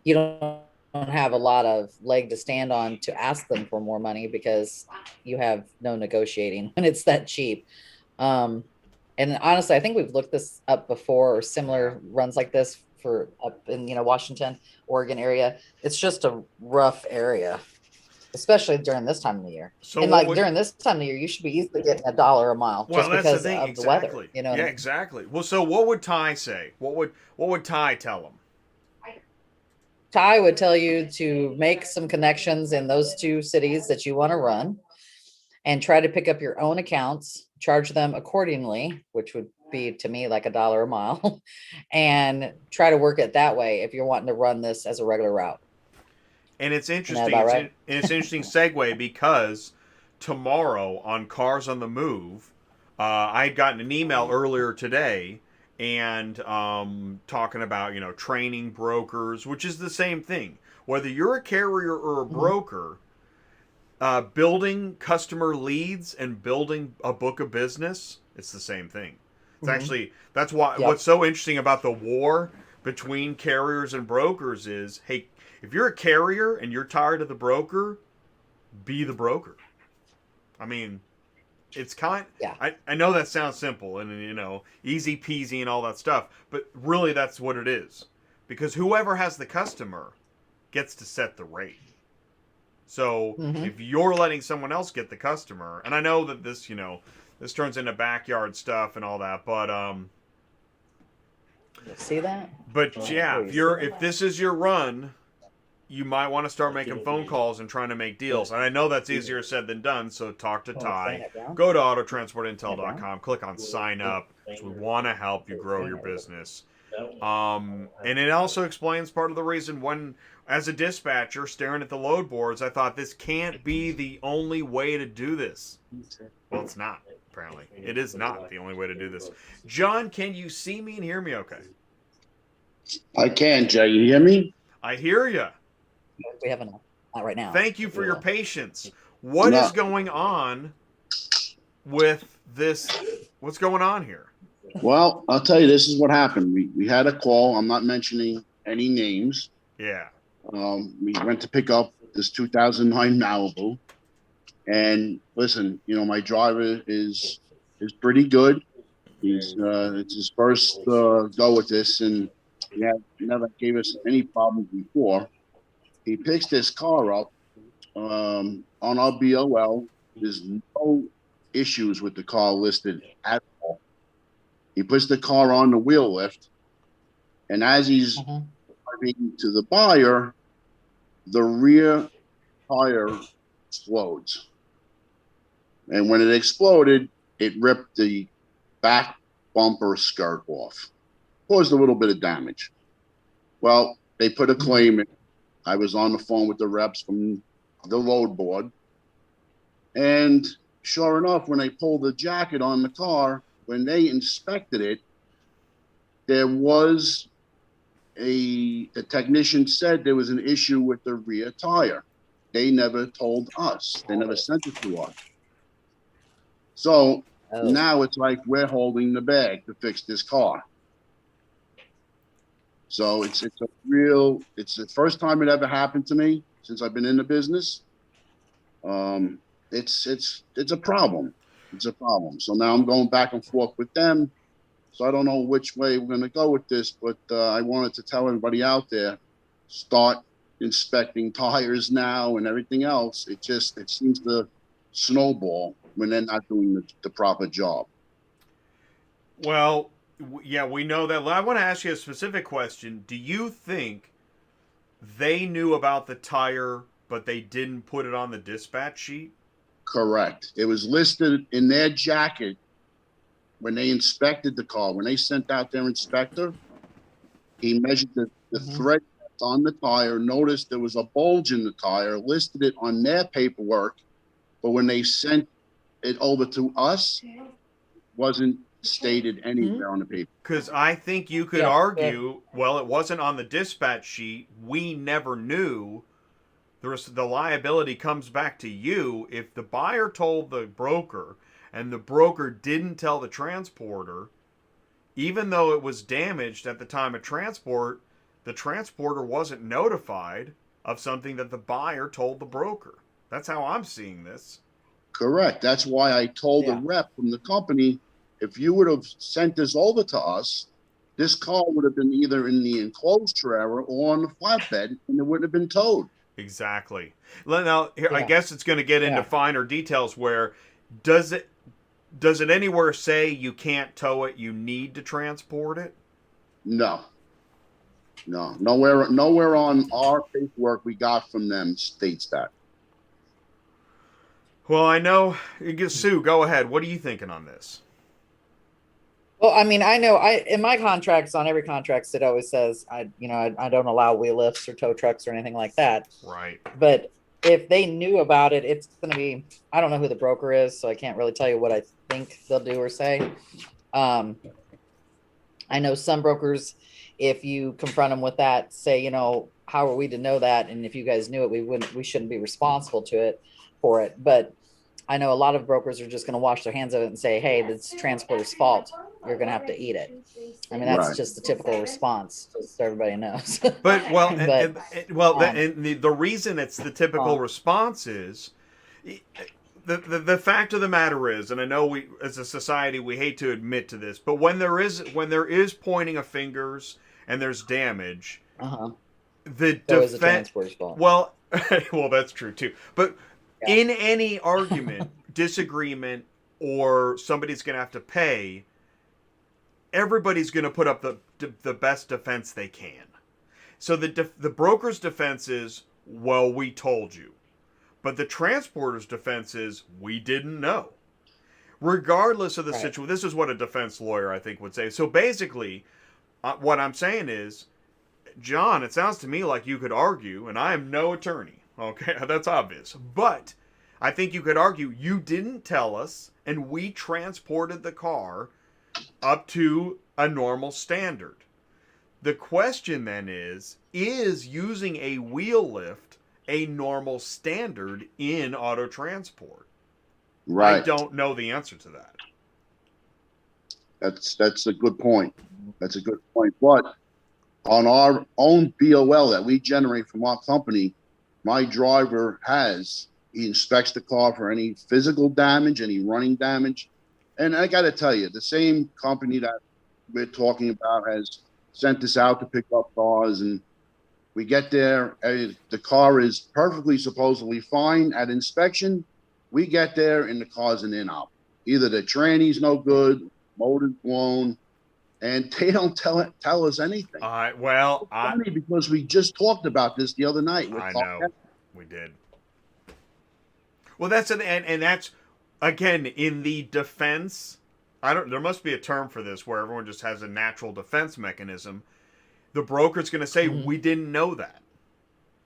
you don't have a lot of leg to stand on to ask them for more money because you have no negotiating when it's that cheap. And honestly, I think we've looked this up before, or similar runs like this for up in, Washington, Oregon area. It's just a rough area, especially during this time of the year. So during this time of the year, you should be easily getting $1 a mile just because of the weather. Exactly. Well, so what would Ty say? What would Ty tell him? Ty would tell you to make some connections in those two cities that you want to run and try to pick up your own accounts, charge them accordingly, which would be to me like $1 a mile, and try to work it that way if you're wanting to run this as a regular route. And it's interesting. Right? It's an interesting segue because tomorrow on Cars on the Move, I had gotten an email earlier today and talking about training brokers, which is the same thing. Whether you're a carrier or a broker, building customer leads and building a book of business, it's the same thing. It's actually that's why what's so interesting about the war between carriers and brokers is, hey, if you're a carrier and you're tired of the broker, be the broker. I mean, it's I know that sounds simple and, easy peasy and all that stuff, but really that's what it is. Because whoever has the customer gets to set the rate. So if you're letting someone else get the customer, and I know that this, this turns into backyard stuff and all that, but see that? But if this is your run, you might want to start making phone calls and trying to make deals. And I know that's easier said than done, so talk to Ty. Go to autotransportintel.com, click on sign up. So we want to help you grow your business. And it also explains part of the reason when, as a dispatcher, staring at the load boards, I thought this can't be the only way to do this. Well, it's not, apparently. It is not the only way to do this. John, can you see me and hear me okay? I can, Jay. You hear me? I hear you. We haven't, not right now. Thank you for your patience. What is going on with this? What's going on here? Well, I'll tell you, this is what happened. We had a call. I'm not mentioning any names. Yeah. We went to pick up this 2009 Malibu. And listen, my driver is pretty good. It's his first go with this, and he never gave us any problems before. He picks this car up on our BOL. There's no issues with the car listed at all. He puts the car on the wheel lift, and as he's driving to the buyer, the rear tire explodes. And when it exploded, it ripped the back bumper skirt off. Caused a little bit of damage. Well, they put a claim in. I was on the phone with the reps from the load board. And sure enough, when they pulled the jacket on the car, when they inspected it, there was the technician said there was an issue with the rear tire. They never told us. They never sent it to us. So now it's like we're holding the bag to fix this car. So it's the first time it ever happened to me since I've been in the business. It's a problem. It's a problem. So now I'm going back and forth with them. So I don't know which way we're going to go with this, but I wanted to tell everybody out there, start inspecting tires now and everything else. It seems to snowball when they're not doing the proper job. Well, yeah, we know that. I want to ask you a specific question. Do you think they knew about the tire, but they didn't put it on the dispatch sheet? Correct. It was listed in their jacket when they inspected the car. When they sent out their inspector, he measured the thread on the tire, noticed there was a bulge in the tire, listed it on their paperwork, but when they sent it over to us, wasn't stated anywhere on the paper. Because I think you could argue, well, it wasn't on the dispatch sheet. We never knew. The liability comes back to you. If the buyer told the broker and the broker didn't tell the transporter, even though it was damaged at the time of transport, the transporter wasn't notified of something that the buyer told the broker. That's how I'm seeing this. Correct. That's why I told the rep from the company, if you would have sent this over to us, this car would have been either in the enclosed trailer or on the flatbed, and it wouldn't have been towed. Exactly. Now, here, I guess it's going to get into finer details where does it anywhere say you can't tow it, you need to transport it? No. Nowhere on our paperwork we got from them states that. Well, I know. Sue, go ahead. What are you thinking on this? Well, I mean, I know in my contracts, on every contract, it always says I don't allow wheel lifts or tow trucks or anything like that. Right. But if they knew about it, it's going to be, I don't know who the broker is, so I can't really tell you what I think they'll do or say. I know some brokers, if you confront them with that, say, how are we to know that? And if you guys knew it, we shouldn't be responsible for it. But I know a lot of brokers are just going to wash their hands of it and say, hey, it's transporter's fault. You're going to have to eat it. I mean, that's just the typical response, just so everybody knows. But, the reason it's the typical response is, the fact of the matter is, and I know we, as a society, we hate to admit to this, but when there is pointing of fingers and there's damage, the transporter's fault. Well, that's true too. But in any argument, disagreement, or somebody's going to have to pay, everybody's going to put up the best defense they can. So the broker's defense is, well, we told you. But the transporter's defense is, we didn't know. Regardless of the situation, this is what a defense lawyer, I think, would say. So basically, what I'm saying is, John, it sounds to me like you could argue, and I am no attorney, okay, that's obvious. But I think you could argue, you didn't tell us, and we transported the car up to a normal standard. The question then is using a wheel lift a normal standard in auto transport? Right. I don't know the answer to that. That's a good point. That's a good point. But on our own BOL that we generate from our company, my driver he inspects the car for any physical damage, any running damage. And I got to tell you, the same company that we're talking about has sent us out to pick up cars, and we get there, the car is perfectly supposedly fine at inspection. We get there and the car's an INOP. Either the tranny's no good, motor's blown, and they don't tell us anything. Funny because we just talked about this the other night. I know, we did. Well, that's and that's again in the defense. There must be a term for this where everyone just has a natural defense mechanism. The broker's going to say, we didn't know that.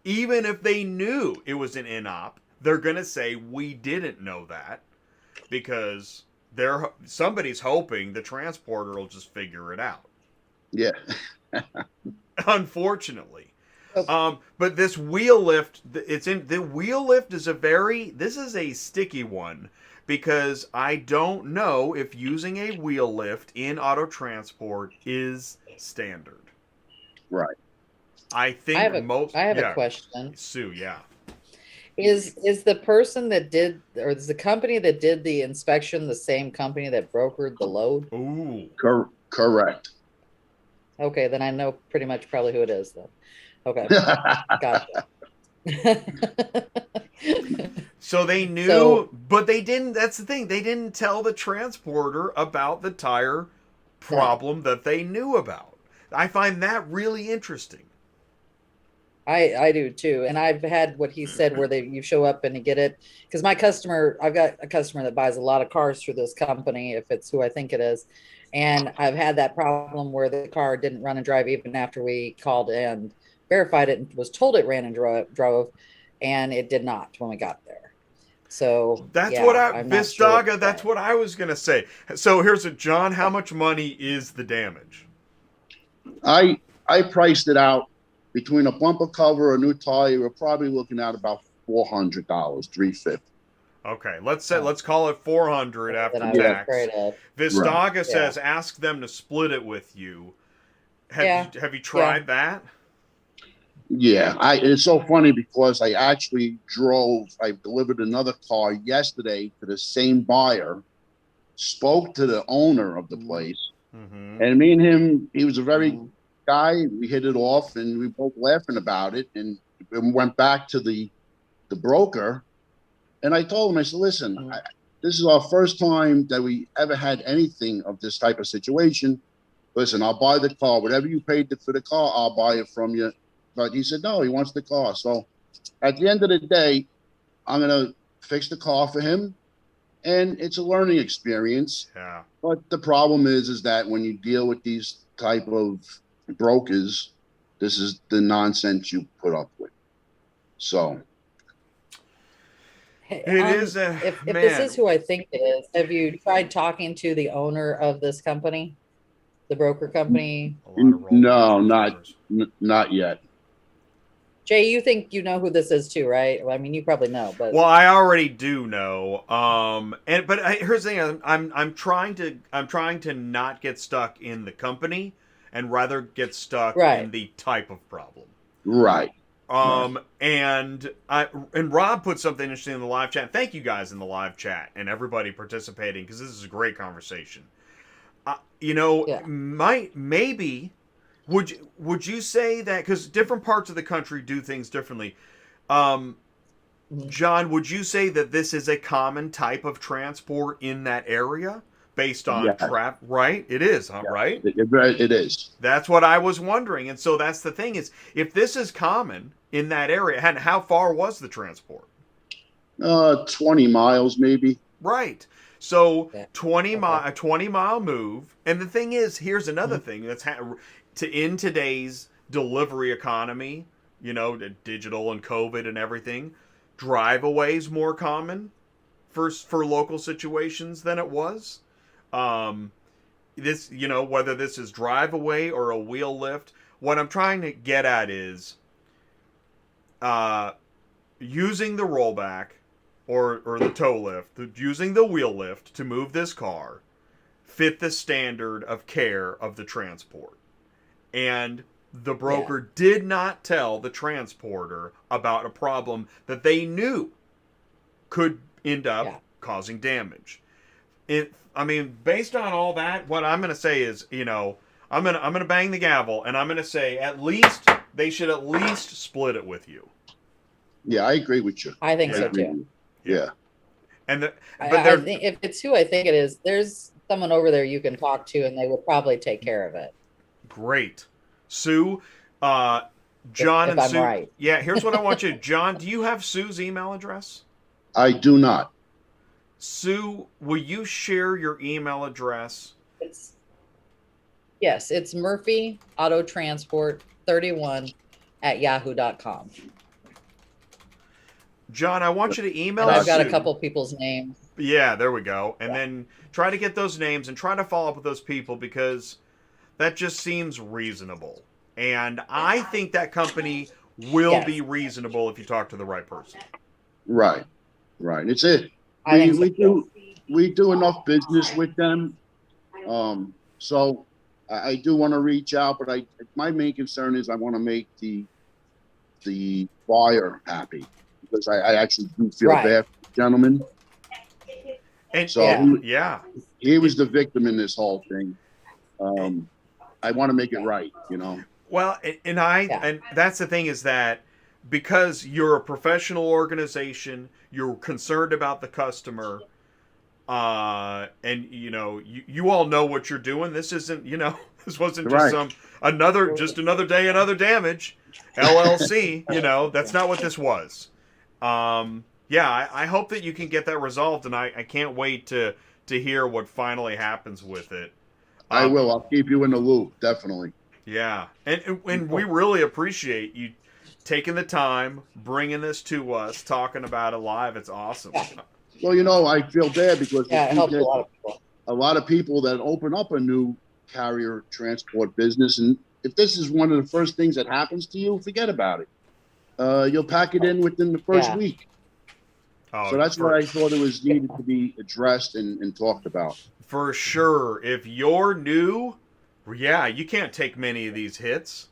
Even if they knew it was an INOP, they're going to say, we didn't know that, because somebody's hoping the transporter will just figure it out. Yeah. Unfortunately. But this wheel lift, the wheel lift is this is a sticky one, because I don't know if using a wheel lift in auto transport is standard. Right. I think I have a question. Sue, yeah. Is the person that did, or is the company that did the inspection the same company that brokered the load? Ooh. Correct. Okay, then I know pretty much probably who it is then. Okay. Gotcha. So they knew, but they didn't. That's the thing. They didn't tell the transporter about the tire problem that they knew about. I find that really interesting. I do too. And I've had what he said where you show up and you get it. Because I've got a customer that buys a lot of cars through this company, if it's who I think it is. And I've had that problem where the car didn't run and drive even after we called and verified it and was told it ran and drove, and it did not when we got there. So that's what Vistaga, that's what I was gonna say. So here's John, how much money is the damage? I priced it out between a bumper cover, a new tire. We're probably looking at about $400, $350. Okay, let's call it 400 after tax. Vistaga says ask them to split it with you. Have you tried that? Yeah, it's so funny because I delivered another car yesterday to the same buyer, spoke to the owner of the place, and me and him, he was a very guy. We hit it off, and we both laughing about it, and went back to the broker, and I told him, I said, listen, this is our first time that we ever had anything of this type of situation. Listen, I'll buy the car. Whatever you paid for the car, I'll buy it from you. But he said, no, he wants the car. So at the end of the day, I'm going to fix the car for him. And it's a learning experience. Yeah. But the problem is that when you deal with these type of brokers, this is the nonsense you put up with. So. If this is who I think it is, have you tried talking to the owner of this company, the broker company? No, not yet. Jay, you think you know who this is too, right? Well, I mean, you probably know, but well, I already do know. Here's the thing: I'm trying to not get stuck in the company and rather get stuck in the type of problem. Right. And Rob put something interesting in the live chat. Thank you guys in the live chat and everybody participating, because this is a great conversation. Maybe. Would you say that, because different parts of the country do things differently, John, would you say that this is a common type of transport in that area based on trap? Right? It is, right? It is. That's what I was wondering. And so that's the thing is, if this is common in that area, and how far was the transport? 20 miles maybe. Right. So 20 mile move. And the thing is, here's another thing that's in today's delivery economy, digital and COVID and everything, drive-away is more common for local situations than it was. This, whether this is drive-away or a wheel lift, what I'm trying to get at is using the rollback or the tow lift, using the wheel lift to move this car fit the standard of care of the transport. And the broker did not tell the transporter about a problem that they knew could end up causing damage. Based on all that, what I'm going to say is, I'm going to bang the gavel, and I'm going to say they should at least split it with you. Yeah, I agree with you. I think so too. Yeah. But I think if it's who I think it is, there's someone over there you can talk to, and they will probably take care of it. Great. Sue, John if and I'm Sue. Right. Yeah, here's what I want you. John, do you have Sue's email address? I do not. Sue, will you share your email address? Yes, it's Murphy Auto Transport 31 at yahoo.com. John, I want you to email And I've got Sue. a couple people's names. Yeah, there we go. And then try to get those names and try to follow up with those people because that just seems reasonable. And I think that company will be reasonable if you talk to the right person. Right. It's it. I think so, We do enough business with them. So I do want to reach out, but my main concern is I want to make the buyer happy because I actually do feel bad for the gentleman. And so he was the victim in this whole thing. I want to make it right, you know. Well, and that's the thing is that because you're a professional organization, you're concerned about the customer, and you all know what you're doing. This isn't, this wasn't just another day, another damage, LLC. That's not what this was. I hope that you can get that resolved, and I can't wait to hear what finally happens with it. I will. I'll keep you in the loop, definitely. Yeah, and we really appreciate you taking the time, bringing this to us, talking about it live. It's awesome. Well, I feel bad because it helps a lot of people that open up a new carrier transport business, and if this is one of the first things that happens to you, forget about it. You'll pack it in within the first week. So that's why I thought it was needed to be addressed and talked about. For sure. If you're new, you can't take many of these hits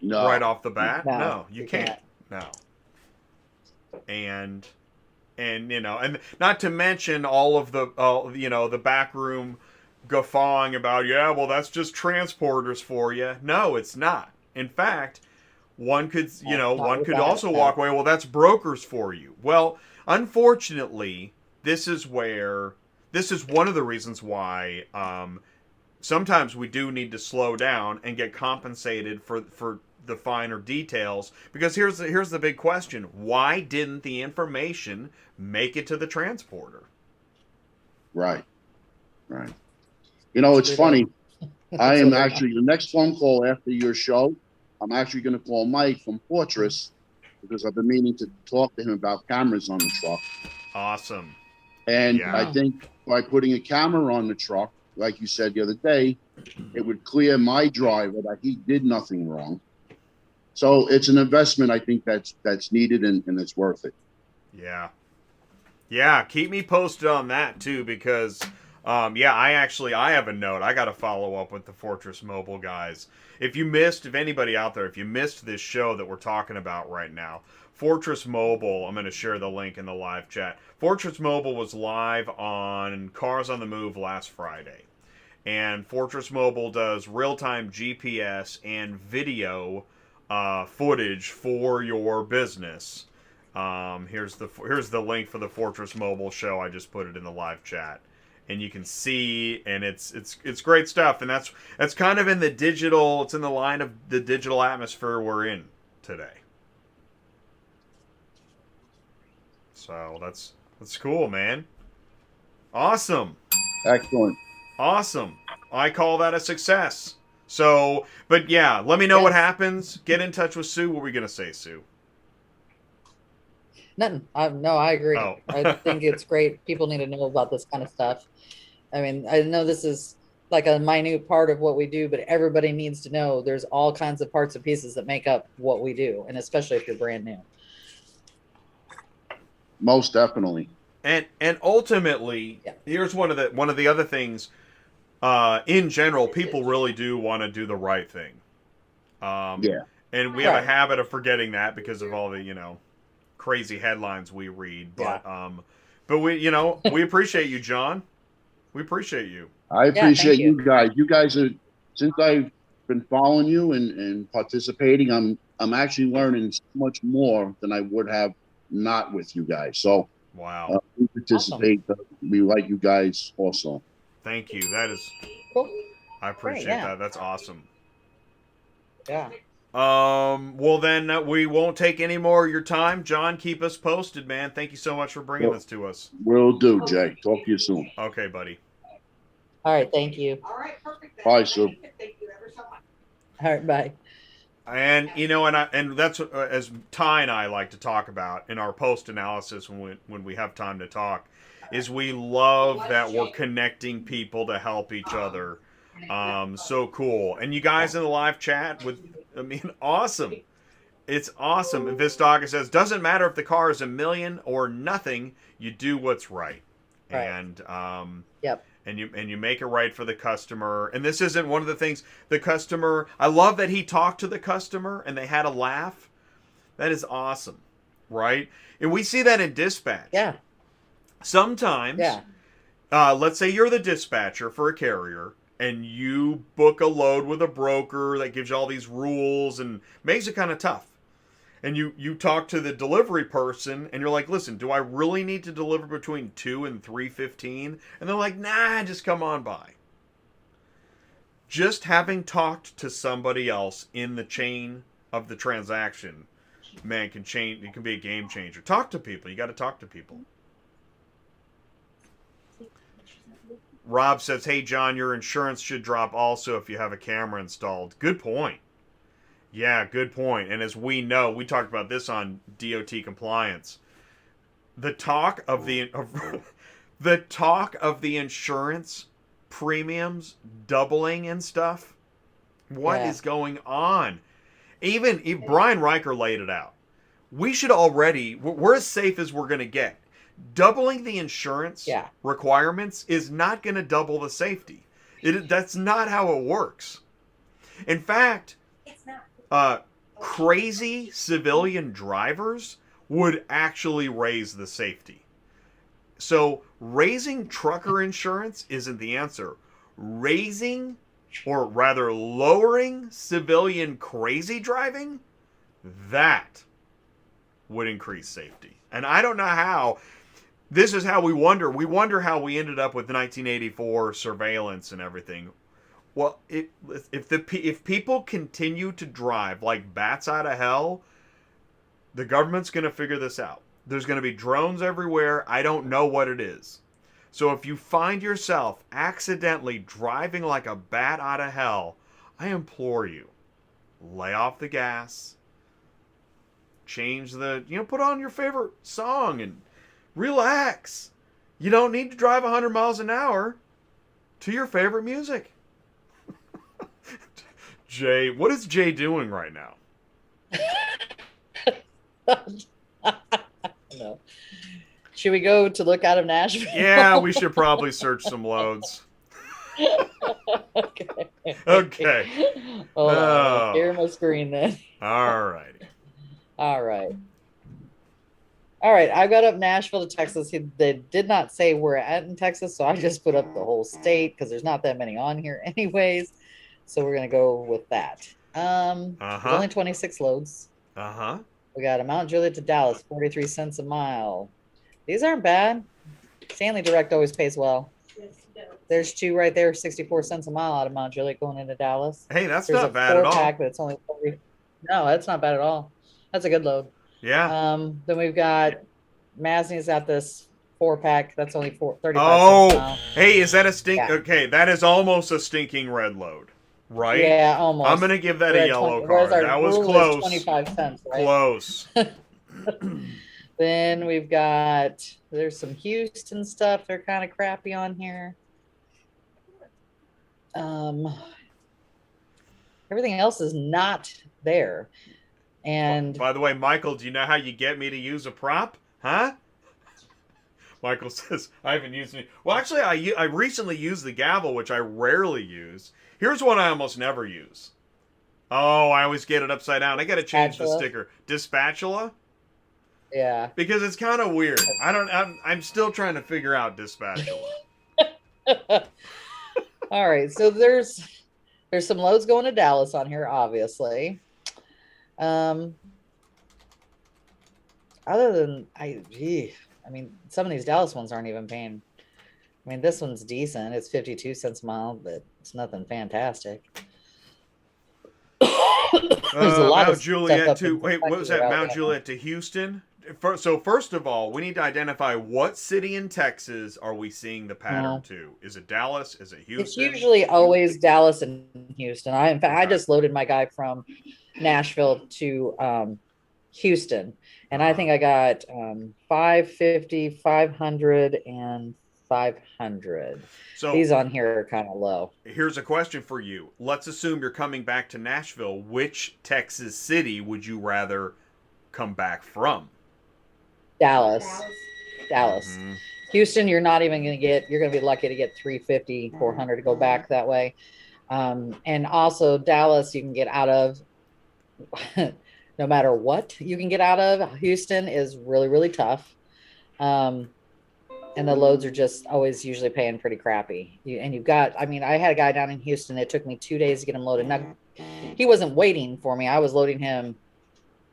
right off the bat. No, you can't. No. And and not to mention all of the the backroom guffawing about, well, that's just transporters for you. No, it's not. In fact, one could also walk away, well, that's brokers for you. Well, unfortunately, this is one of the reasons why sometimes we do need to slow down and get compensated for the finer details. Because here's the big question: why didn't the information make it to the transporter? Right. It's funny. I am actually the next phone call after your show. I'm actually going to call Mike from Fortress because I've been meaning to talk to him about cameras on the truck. Awesome. And I think by putting a camera on the truck, like you said the other day, it would clear my driver that he did nothing wrong. So it's an investment I think that's needed and it's worth it. Yeah. Keep me posted on that too, because I have a note. I got to follow up with the Fortress Mobile guys. If anybody out there, if you missed this show that we're talking about right now, Fortress Mobile, I'm going to share the link in the live chat. Fortress Mobile was live on Cars on the Move last Friday. And Fortress Mobile does real-time GPS and video footage for your business. Here's the link for the Fortress Mobile show. I just put it in the live chat. And you can see, and it's great stuff. And that's kind of in the digital, it's in the line of the digital atmosphere we're in today. So that's cool, man. Awesome. Excellent. Awesome. I call that a success. So, but let me know what happens. Get in touch with Sue. What were we going to say, Sue? Nothing. No, I agree. Oh. I think it's great. People need to know about this kind of stuff. I mean, I know this is like a minute part of what we do, but everybody needs to know there's all kinds of parts and pieces that make up what we do, and especially if you're brand new. Most definitely. And ultimately, here's one of the other things. In general, people really do want to do the right thing. And we have a habit of forgetting that because of all the crazy headlines we read. But we appreciate you, John. We appreciate you. I appreciate you guys. You guys are, since I've been following you and participating, I'm actually learning so much more than I would have not with you guys. So wow, we participate. Awesome. We like you guys also. Thank you. That is cool. I appreciate that. That's awesome. Yeah. Well then we won't take any more of your time. John, keep us posted, man. Thank you so much for bringing this to us. Will do, Jay. Talk to you soon. Okay, buddy. All right. Thank you. All right. Perfect. Bye, Sue. Thank you ever so much. All right. Bye. And and that's as Ty and I like to talk about in our post analysis when we have time to talk, is we love that we're connecting people to help each other. So cool. And you guys in the live chat awesome. It's awesome. And Vistaga says, doesn't matter if the car is $1 million or nothing, you do what's right. And yep. And you make it right for the customer. And this isn't one of the things the customer. I love that he talked to the customer and they had a laugh. That is awesome, right? And we see that in dispatch. Yeah. Sometimes, let's say you're the dispatcher for a carrier and you book a load with a broker that gives you all these rules and makes it kind of tough. And you talk to the delivery person and you're like, listen, do I really need to deliver between 2 and 3:15? And they're like, nah, just come on by. Just having talked to somebody else in the chain of the transaction, man, can change. It can be a game changer. Talk to people. You got to talk to people. Rob says, hey, John, your insurance should drop also if you have a camera installed. Good point. Yeah, good point. And as we know, we talked about this on DOT compliance. The talk of the insurance premiums doubling and stuff. What is going on? Even Brian Riker laid it out. We should already, we're as safe as we're going to get. Doubling the insurance requirements is not going to double the safety. That's not how it works. In fact, It's not. crazy civilian drivers would actually raise the safety. So raising trucker insurance isn't the answer. Raising, or rather lowering civilian crazy driving, that would increase safety. And I don't know how. This is how we wonder. We wonder how we ended up with 1984 surveillance and everything. Well, if people continue to drive like bats out of hell, the government's going to figure this out. There's going to be drones everywhere. I don't know what it is. So if you find yourself accidentally driving like a bat out of hell, I implore you, lay off the gas, change put on your favorite song and relax. You don't need to drive 100 miles an hour to your favorite music. Jay, what is Jay doing right now? No. Should we go to look out of Nashville? Yeah, we should probably search some loads. Okay. Hold on. Share my screen then. All right. All right. I've got up Nashville to Texas. They did not say where at in Texas, so I just put up the whole state because there's not that many on here anyways. So we're going to go with that. There's only 26 loads. We got a Mount Juliet to Dallas, 43 cents a mile. These aren't bad. Stanley Direct always pays well. There's 2 right there, 64 cents a mile out of Mount Juliet going into Dallas. Hey, that's not bad at all. Pack, but it's only 40. No, that's not bad at all. That's a good load. Yeah. Then we've got Masney's at this 4-pack. That's only 35 cents a mile. Hey, is that a stink? Yeah. Okay, that is almost a stinking red load, right? Yeah, almost. I'm gonna give that a yellow card. That was close. 25 cents, right? Close. Then we've got, there's some Houston stuff. They're kind of crappy on here. Everything else is not there. And by the way, Michael, do you know how you get me to use a prop? Huh? Michael says, I haven't used any. Well, actually, I recently used the gavel, which I rarely use. Here's one I almost never use. Oh, I always get it upside down. I got to change the sticker. Dispatchula? Yeah. Because it's kind of weird. I'm still trying to figure out dispatchula. All right. So there's some loads going to Dallas on here, obviously. Other than some of these Dallas ones aren't even paying. I mean, this one's decent. It's 52 cents a mile, but it's nothing fantastic. There's a lot Mount Juliet to wait. What was that? Mount Juliet to Houston. So first of all, we need to identify what city in Texas are we seeing the pattern to? Is it Dallas? Is it Houston? It's usually always Dallas and Houston. I just loaded my guy from Nashville to Houston. And I think I got 550, 500, and 500. So these on here are kind of low. Here's a question for you. Let's assume you're coming back to Nashville. Which Texas city would you rather come back from? Dallas. Mm-hmm. Houston, you're not even going to get, you're going to be lucky to get 350, 400 to go back that way. And also Dallas, you can get out of no matter what you can get out of. Houston is really, really tough. And the loads are just always usually paying pretty crappy. You've got, I mean, I had a guy down in Houston. It took me 2 days to get him loaded. Now, he wasn't waiting for me. I was loading him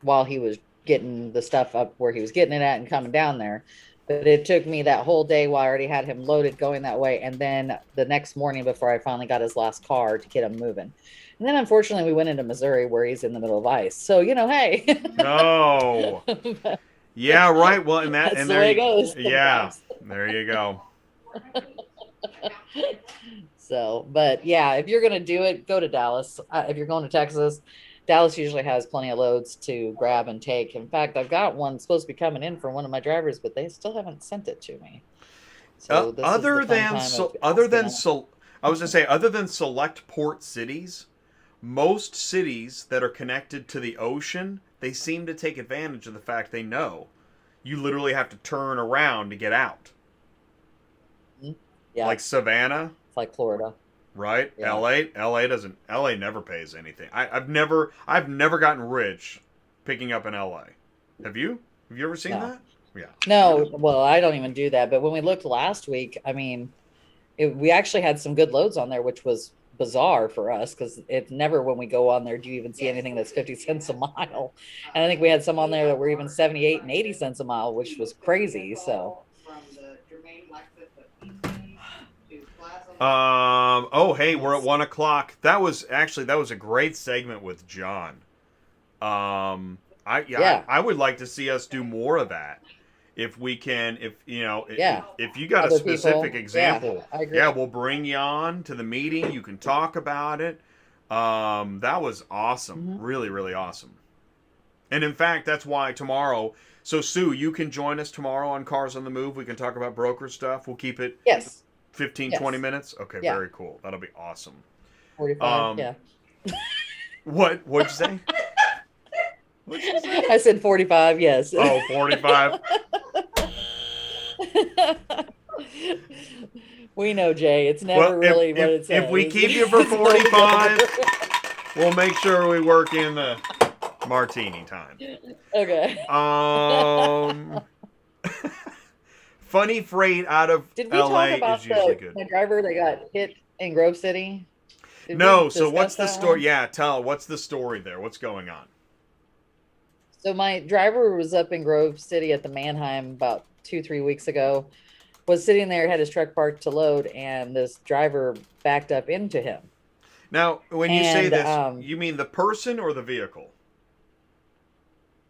while he was getting the stuff up where he was getting it at and coming down there. But it took me that whole day while I already had him loaded going that way. And then the next morning before I finally got his last car to get him moving. And then unfortunately we went into Missouri where he's in the middle of ice. So, hey. No. Yeah, right. Well, and that's and the there way it goes. Yeah. There you go. So, but yeah, if you're going to do it, go to Dallas. If you're going to Texas, Dallas usually has plenty of loads to grab and take. In fact, I've got one supposed to be coming in from one of my drivers, but they still haven't sent it to me. So other than select port cities, most cities that are connected to the ocean, they seem to take advantage of the fact they know you literally have to turn around to get out. Yeah. Like Savannah. It's like Florida. Right? Yeah. LA never pays anything. I've never gotten rich picking up in LA. Have you? Have you ever seen that? Yeah. No, well, I don't even do that. But when we looked last week, I mean, we actually had some good loads on there, which was bizarre for us because it's never when we go on there do you even see anything that's 50 cents a mile. And I think we had some on there that were even 78 and 80 cents a mile, which was crazy. So oh, hey, we're at 1 o'clock. That was a great segment with John. I would like to see us do more of that. If we can, if you got a specific example, we'll bring you on to the meeting. You can talk about it. That was awesome. Mm-hmm. Really, really awesome. And in fact, that's why tomorrow. So Sue, you can join us tomorrow on Cars on the Move. We can talk about broker stuff. We'll keep it 20 minutes. Okay, very cool. That'll be awesome. 45. Yeah. What'd you say? What'd you say? I said 45. Yes. Oh, 45. We know, Jay. It's never really what it says. If we keep you for 45, we'll make sure we work in the martini time. Okay. Funny freight out of LA is usually good. The driver that got hit in Grove City? No. So what's the story? One? Yeah, what's the story there? What's going on? So my driver was up in Grove City at the Manheim about 2-3 weeks ago, was sitting there, had his truck parked to load, and this driver backed up into him. Now, when you say this, you mean the person or the vehicle?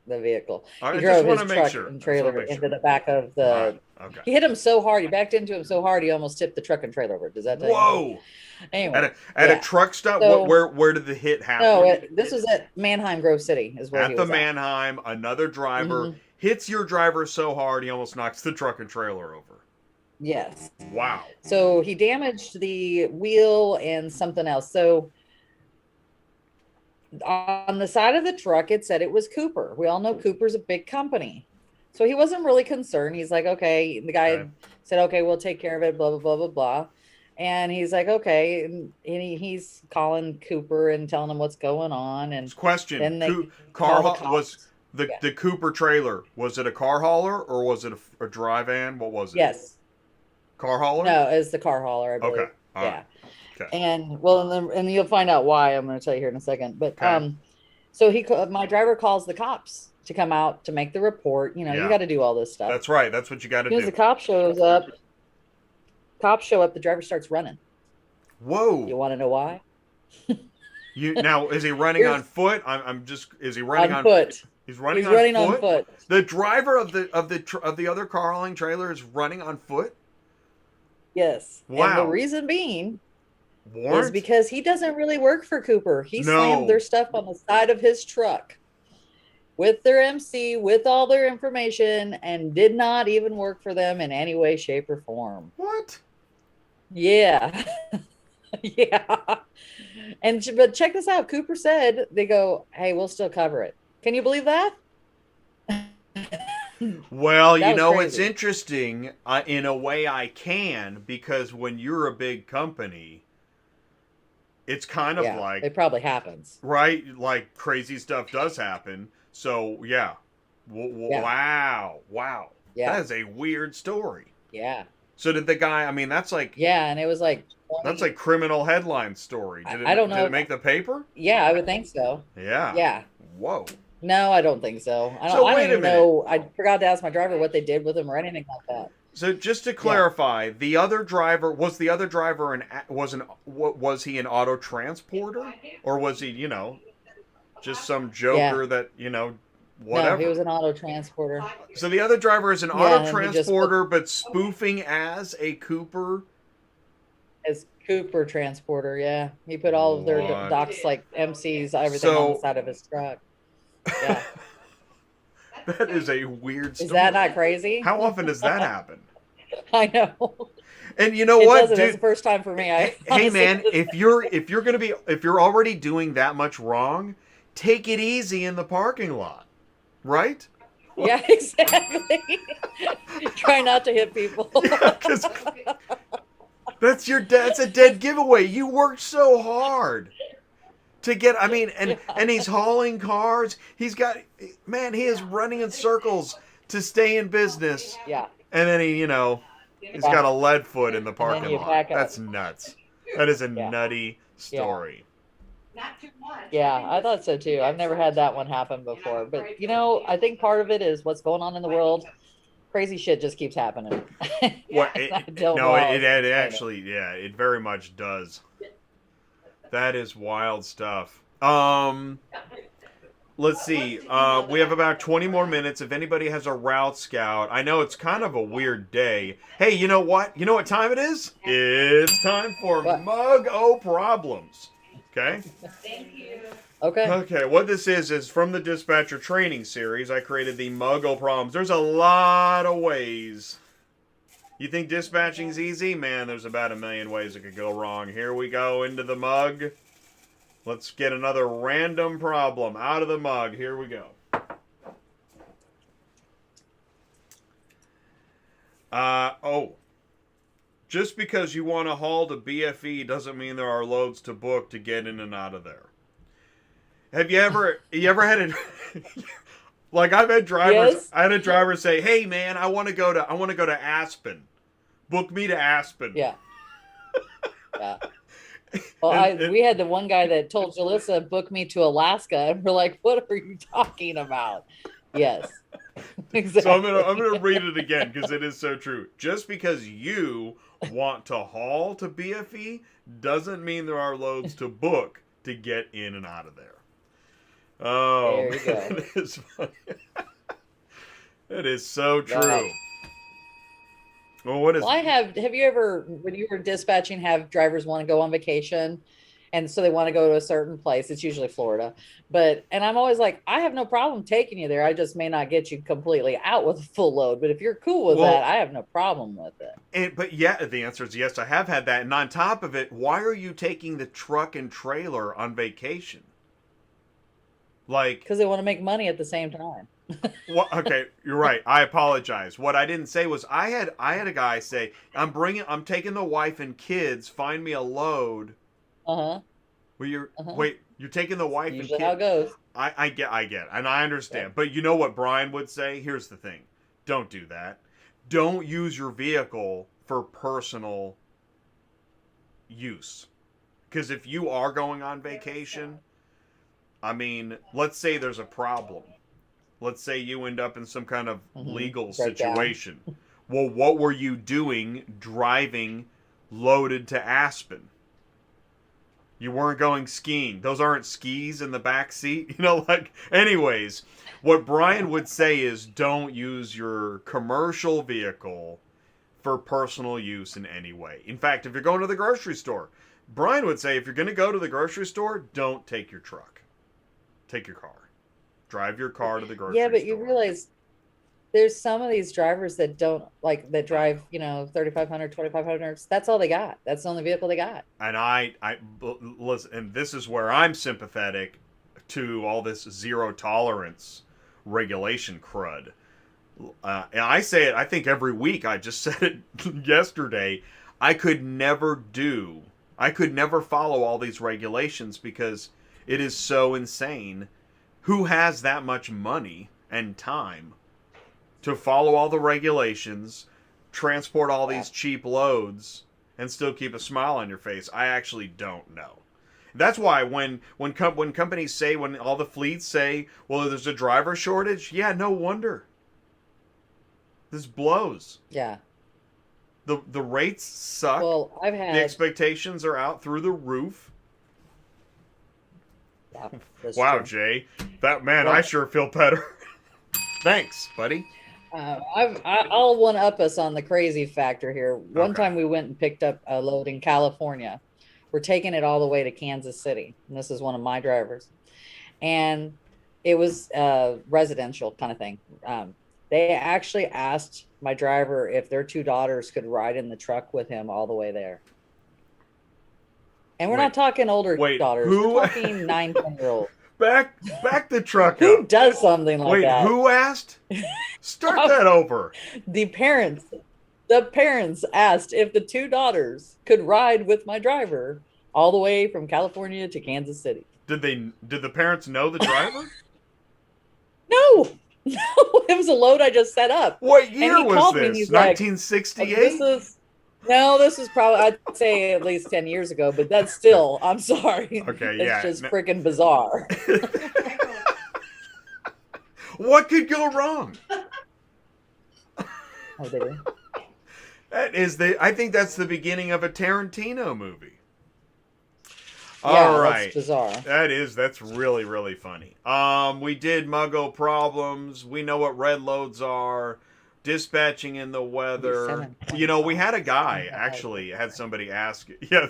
The vehicle. Right, he drove his truck and trailer into the back of the... Right. Okay. He hit him so hard, he backed into him so hard, he almost tipped the truck and trailer over. Does that tell you? Whoa! Anyway, at a truck stop, so, where did the hit happen? No, this was at Manheim Grove City is where he was at. Manheim, another driver hits your driver so hard he almost knocks the truck and trailer over. Yes. Wow. So he damaged the wheel and something else. So on the side of the truck, it said it was Cooper. We all know Cooper's a big company. So he wasn't really concerned. He's like, okay. The guy said, okay, we'll take care of it, blah, blah, blah, blah, blah. And he's like, okay. And he's calling Cooper and telling him what's going on. And question, was the Cooper trailer, was it a car hauler or was it a dry van? What was it? Yes. Car hauler? No, it's the car hauler, I believe. Okay. All right. Okay. And you'll find out why. I'm going to tell you here in a second. But so my driver calls the cops to come out to make the report. You got to do all this stuff. That's right. That's what you got to do. As the cop shows up, the driver starts running. Whoa. You want to know why? Now, is he running on foot? Is he running on foot? He's running on foot. The driver of the other car hauling trailer is running on foot? Yes. Wow. And the reason being Warrant? Is because he doesn't really work for Cooper. He slammed No. their stuff on the side of his truck with their MC, with all their information, and did not even work for them in any way, shape, or form. What? Yeah. Yeah. But check this out. Cooper said, they go, hey, we'll still cover it. Can you believe that? Well, That you was know, crazy. it's interesting. In a way I can, because when you're a big company, it's kind of Yeah, like, it probably happens. right? Like crazy stuff does happen. So, yeah. Yeah. Wow. Yeah. That is a weird story. Yeah. So did the guy, I mean, that's like, Yeah, and it was like 20, that's like criminal headline story. I don't know. Did it make the paper? Yeah, I would think so. Yeah. Yeah. Whoa. No, I don't think so. I So don't wait a even minute. know. I forgot to ask my driver what they did with him or anything like that. So just to clarify, the other driver, was the other driver was he an auto transporter, or was he, you know, just some joker that, you know, whatever? No, he was an auto transporter. So the other driver is an Yeah, auto and he just transporter, but spoofing as a Cooper. As Cooper transporter, yeah. He put all of their What? docs, like MCs, everything on So- the side of his truck. Yeah. That is a weird story. Is that not crazy? How often does that happen? I know. And you know It what, doesn't. It's dude? the first time for me. Hey Honestly, man, if you're already doing that much wrong, take it easy in the parking lot, right? yeah, exactly. Try not to hit people. Yeah, 'cause that's a dead giveaway. You worked so hard to get, I mean, and he's hauling cars. He is running in circles to stay in business. Yeah. And then he's got a lead foot in the parking you lot. back up. That's nuts. That is a Yeah. nutty story. Not too much. Yeah, I thought so too. I've never had that one happen before. But, I think part of it is what's going on in the world. Crazy shit just keeps happening. What? I don't know how It else to explain actually, yeah, it very much does. That is wild stuff. Let's see. We have about 20 more minutes. If anybody has a route scout, I know it's kind of a weird day. Hey, you know what? You know what time it is? It's time for What? Mug O Problems. Okay? Thank you. Okay. Okay, what this is from the Dispatcher Training Series. I created the Mug O Problems. There's a lot of ways. You think dispatching's easy? Man, there's about a million ways it could go wrong. Here we go into the mug. Let's get another random problem out of the mug. Here we go. Just because you want to haul to BFE doesn't mean there are loads to book to get in and out of there. Have you ever had it? Like I've had drivers. Yes. I had a driver say, "Hey man, I want to go to Aspen. Book me to Aspen." Yeah. Yeah. Well, we had the one guy that told Jalissa, book me to Alaska. And we're like, what are you talking about? Yes. Exactly. So I'm gonna read it again because it is so true. Just because you want to haul to BFE doesn't mean there are loads to book to get in and out of there. Oh, There you go. it is funny. It is so true. Yeah. Well, what is? Well, have you ever, when you were dispatching, have drivers want to go on vacation? And so they want to go to a certain place. It's usually Florida. And I'm always like, I have no problem taking you there. I just may not get you completely out with a full load. But if you're cool with that, I have no problem with it. But yeah, the answer is yes, I have had that. And on top of it, why are you taking the truck and trailer on vacation? Like, because they want to make money at the same time. well, okay, you're right. I apologize. What I didn't say was I had a guy say, I'm taking the wife and kids, find me a load. Uh-huh. Wait, you're taking the wife Usually and how it kids. goes. I get, and I understand. Yeah. But you know what Brian would say? Here's the thing. Don't do that. Don't use your vehicle for personal use. Because if you are going on vacation, I mean, let's say there's a problem. Let's say you end up in some kind of legal situation. Well, what were you doing driving loaded to Aspen? You weren't going skiing. Those aren't skis in the back seat. Anyways, what Brian would say is don't use your commercial vehicle for personal use in any way. In fact, if you're going to the grocery store, Brian would say, if you're going to go to the grocery store, don't take your truck. Take your car. Drive your car to the grocery store. Yeah, but you realize there's some of these drivers that don't that drive, 3,500, 2,500. That's all they got. That's the only vehicle they got. And I listen, and this is where I'm sympathetic to all this zero tolerance regulation crud. And I say it, I think every week. I just said it yesterday. I could never follow all these regulations because it is so insane. Who has that much money and time to follow all the regulations, transport all these cheap loads, and still keep a smile on your face? I actually don't know. That's why when companies say, when all the fleets say, well, there's a driver shortage, yeah, no wonder. This blows. Yeah. The rates suck. Well, the expectations are out through the roof. Yeah, wow, true. Jay. I sure feel better. Thanks, buddy. I'll one-up us on the crazy factor here. One time we went and picked up a load in California. We're taking it all the way to Kansas City. And this is one of my drivers. And it was a residential kind of thing. They actually asked my driver if their 2 daughters could ride in the truck with him all the way there. And we're not talking older daughters. We're talking 9, 10-year-olds. Back the truck up. Who does something like that? Wait, who asked? Start that over. The parents asked if the 2 daughters could ride with my driver all the way from California to Kansas City. Did the parents know the driver? No, it was a load I just set up. What year was this? 1968? This is probably, I'd say at least 10 years ago, but that's still, I'm sorry. Okay, it's just freaking bizarre. What could go wrong? Oh, did it? I think that's the beginning of a Tarantino movie. Yeah, all right. That's bizarre. That's really, really funny. We did Muggo problems. We know what red loads are. Dispatching in the weather. We had a guy had somebody ask. Yeah,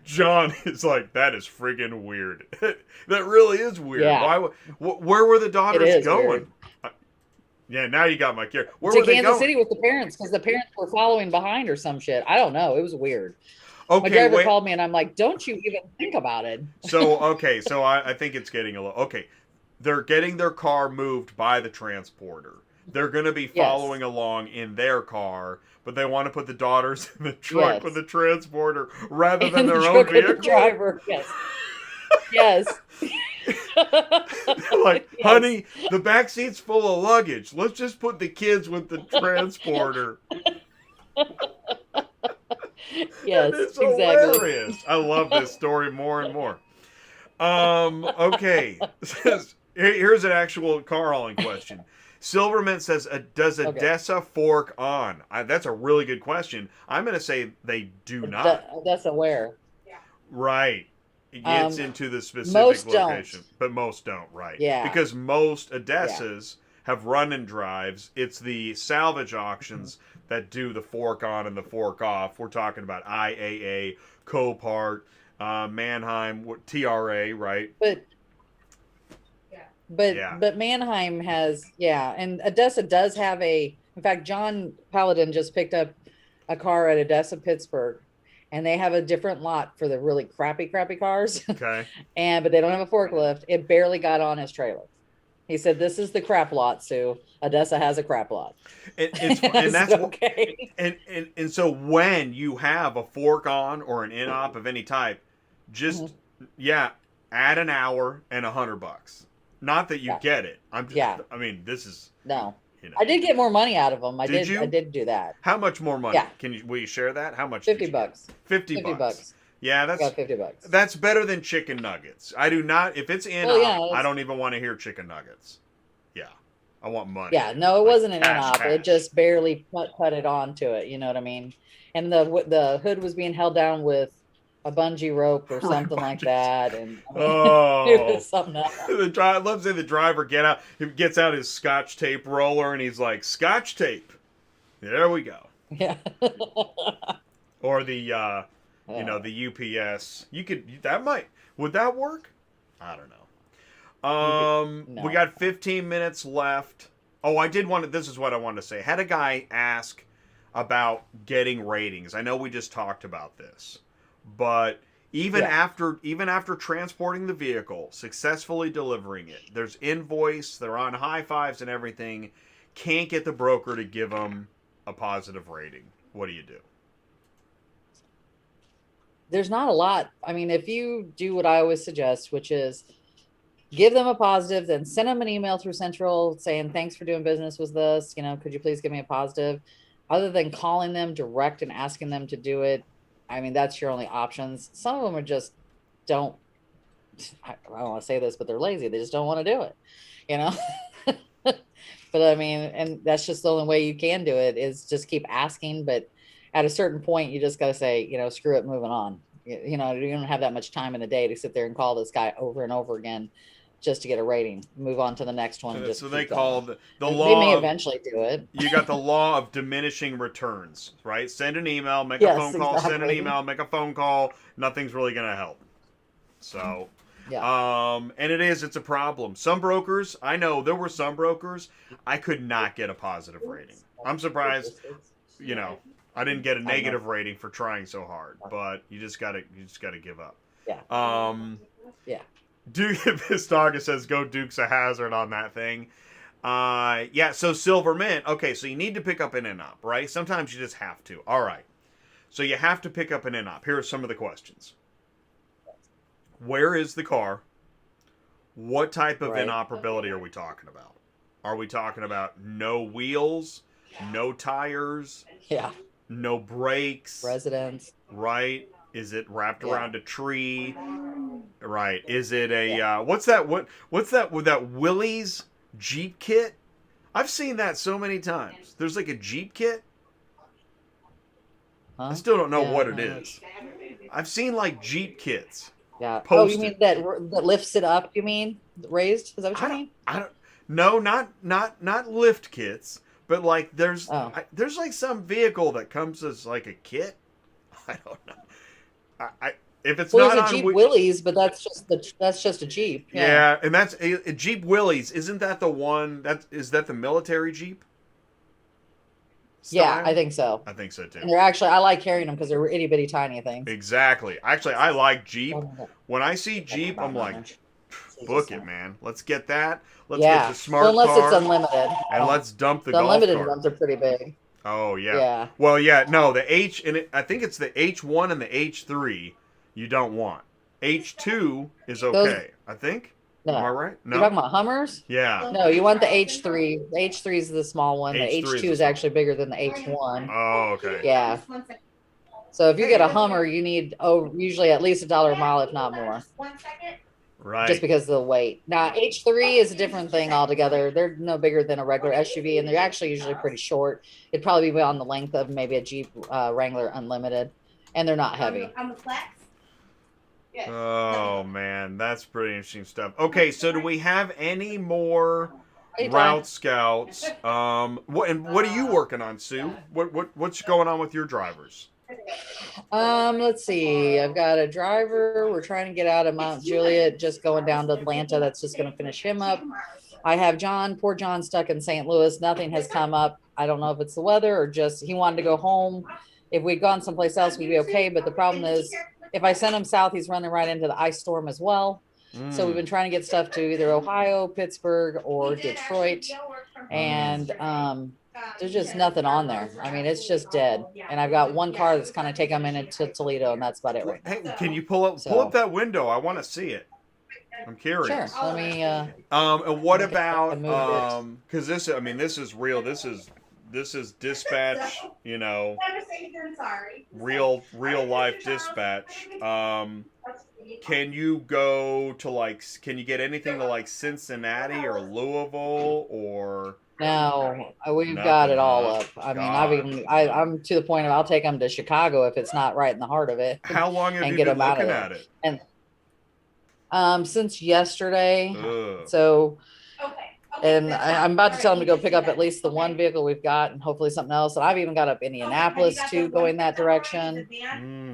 John is like, that is friggin' weird. That really is weird. Yeah. Where were the daughters going? Weird. Yeah, now you got my care. Where to were they Kansas going? City with the parents, because the parents were following behind or some shit. I don't know. It was weird. Okay, my driver called me and I'm like, don't you even think about it. So I think it's getting a little okay. They're getting their car moved by the transporter. They're going to be following along in their car, but they want to put the daughters in the truck with the transporter rather than their own vehicle. The driver, yes. Yes. Like, honey, the back seat's full of luggage. Let's just put the kids with the transporter. Yes, it's exactly. Hilarious. I love this story more and more. Okay. Here's an actual car hauling question. Silverman says, does Adesa fork on? That's a really good question. I'm going to say they do not. Adesa where? Yeah. Right. It gets into the specific location. Don't. But most don't, right. Yeah. Because most Adesas have run-and drives. It's the salvage auctions that do the fork on and the fork off. We're talking about IAA, Copart, Mannheim, TRA, right? But Mannheim has, and Adesa does have in fact, John Paladin just picked up a car at Adesa, Pittsburgh, and they have a different lot for the really crappy cars. Okay. But they don't have a forklift. It barely got on his trailer. He said, this is the crap lot, Sue. Odessa has a crap lot. And that's okay. And so when you have a fork on or an INOP of any type, just add an hour and $100. Not that you get it. I mean, this is no. I did get more money out of them. I did do that. How much more money? Yeah. Will you share that? How much? $50. $50. Yeah, that's $50. That's better than chicken nuggets. I do not. If it's INOP, I don't even want to hear chicken nuggets. Yeah, I want money. Yeah, no, it wasn't an cash. INOP. It just barely put it onto it. You know what I mean? And the hood was being held down with a bungee rope or something like that, and it was something else. I love to say the driver gets out his Scotch tape roller, and he's like, Scotch tape. There we go. Yeah. Or the you know, the UPS. Would that work? I don't know. No. We got 15 minutes left. Oh, this is what I wanted to say. Had a guy ask about getting ratings. I know we just talked about this, but even after transporting the vehicle, successfully delivering it, there's invoice, they're on high fives and everything, can't get the broker to give them a positive rating. What do you do? There's not a lot. I mean, if you do what I always suggest, which is give them a positive, then send them an email through Central saying, thanks for doing business with us. You know, could you please give me a positive? Other than calling them direct and asking them to do it, I mean, that's your only options. Some of them are just I don't want to say this, but they're lazy. They just don't want to do it, you know? But I mean, and that's just the only way you can do it is just keep asking. But at a certain point, you just got to say, you know, screw it, moving on. You know, you don't have that much time in the day to sit there and call this guy over and over again just to get a rating. Move on to the next one. So they call the law. They may eventually do it. You got the law of diminishing returns, right? Send an email, make a phone call, send an email, make a phone call. Nothing's really going to help. So, and it's a problem. Some brokers, I know there were some brokers, I could not get a positive rating. I'm surprised, you know, I didn't get a negative rating for trying so hard, but you just gotta give up. Yeah. Duke Pistaga says, "Go Duke's a hazard" on that thing. So Silver Mint. Okay, so you need to pick up an INOP, right? Sometimes you just have to. All right. So you have to pick up an INOP. Here are some of the questions. Where is the car? What type of inoperability are we talking about? Are we talking about no wheels, no tires? Yeah. No brakes. Residents. Right. Is it wrapped around a tree? Right. Is it a what's that with that Willys Jeep kit? I've seen that so many times. There's like a Jeep kit. Huh? I still don't know what it is. I've seen like Jeep kits. Yeah. Posted. Oh, you mean that lifts it up? You mean raised? Is that what you mean? I don't. No, not lift kits. But like there's like some vehicle that comes as like a kit. I don't know. If it's not there's a Jeep Willys, but that's just a Jeep. Yeah, and that's a Jeep Willys. Isn't that the one is that the military Jeep? Style? Yeah, I think so. I think so too. And they're actually, I like carrying them because they're itty bitty tiny things. Exactly. Actually, I like Jeep. When I see Jeep, I'm like, book it, man. Let's get that. Let's get the smart unless car. It's unlimited. And let's dump the golf unlimited cart. Ones are pretty big. Oh yeah. Yeah. Well, no, the I think it's the H1 and the H3 you don't want. H2 is okay, I think. No. Am I right? No. You're talking about Hummers? Yeah. No, you want the H3. The H3 is the small one. The H2 is actually bigger than the H1. Oh, okay. Yeah. So if you get a Hummer, you need usually at least $1 a mile, if not more. Right. Just because of the weight. Now H3 is a different thing altogether. They're no bigger than a regular SUV, and they're actually usually pretty short. It'd probably be on the length of maybe a Jeep Wrangler Unlimited, and they're not heavy. On the flex? Yes. Oh man, that's pretty interesting stuff. Okay, so do we have any more route scouts? What are you working on, Sue? What's going on with your drivers? Let's see. I've got a driver. We're trying to get out of Mount Juliet, just going down to Atlanta. That's just going to finish him up. I have poor John stuck in St. Louis. Nothing has come up. I don't know if it's the weather or just he wanted to go home. If we'd gone someplace else, we'd be okay. But the problem is, if I send him south, he's running right into the ice storm as well. So we've been trying to get stuff to either Ohio, Pittsburgh, or Detroit. And there's just nothing on there. I mean, it's just dead. And I've got one car that's kind of taking them into Toledo, and that's about it. Hey, can you pull up that window? I want to see it. I'm curious. Sure. Let me. And what about because this is real. This is dispatch. You know, real life dispatch. Can you go to can you get anything to Cincinnati or Louisville or? No, we've got it all up. I mean, I'm to the point of I'll take them to Chicago if it's not right in the heart of it. How long have you been looking at it? And since yesterday. Ugh. So And I'm about to tell him to go pick up at least the one vehicle we've got and hopefully something else. And I've even got up Indianapolis too, going that direction.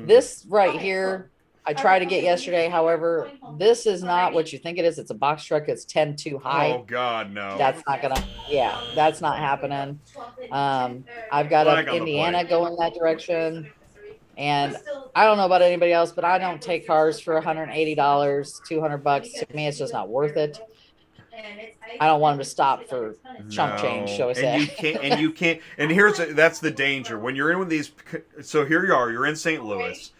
This right here, I tried to get yesterday. However, this is not what you think it is. It's a box truck. It's 10 too high. Oh God, no. That's not gonna, yeah, that's not happening. I've got up Indiana going that direction. And I don't know about anybody else, but I don't take cars for $180, $200. To me, it's just not worth it. I don't want them to stop for chump change, shall we say. And you can't, and that's the danger. When you're in with these, so here you are, you're in St. Louis,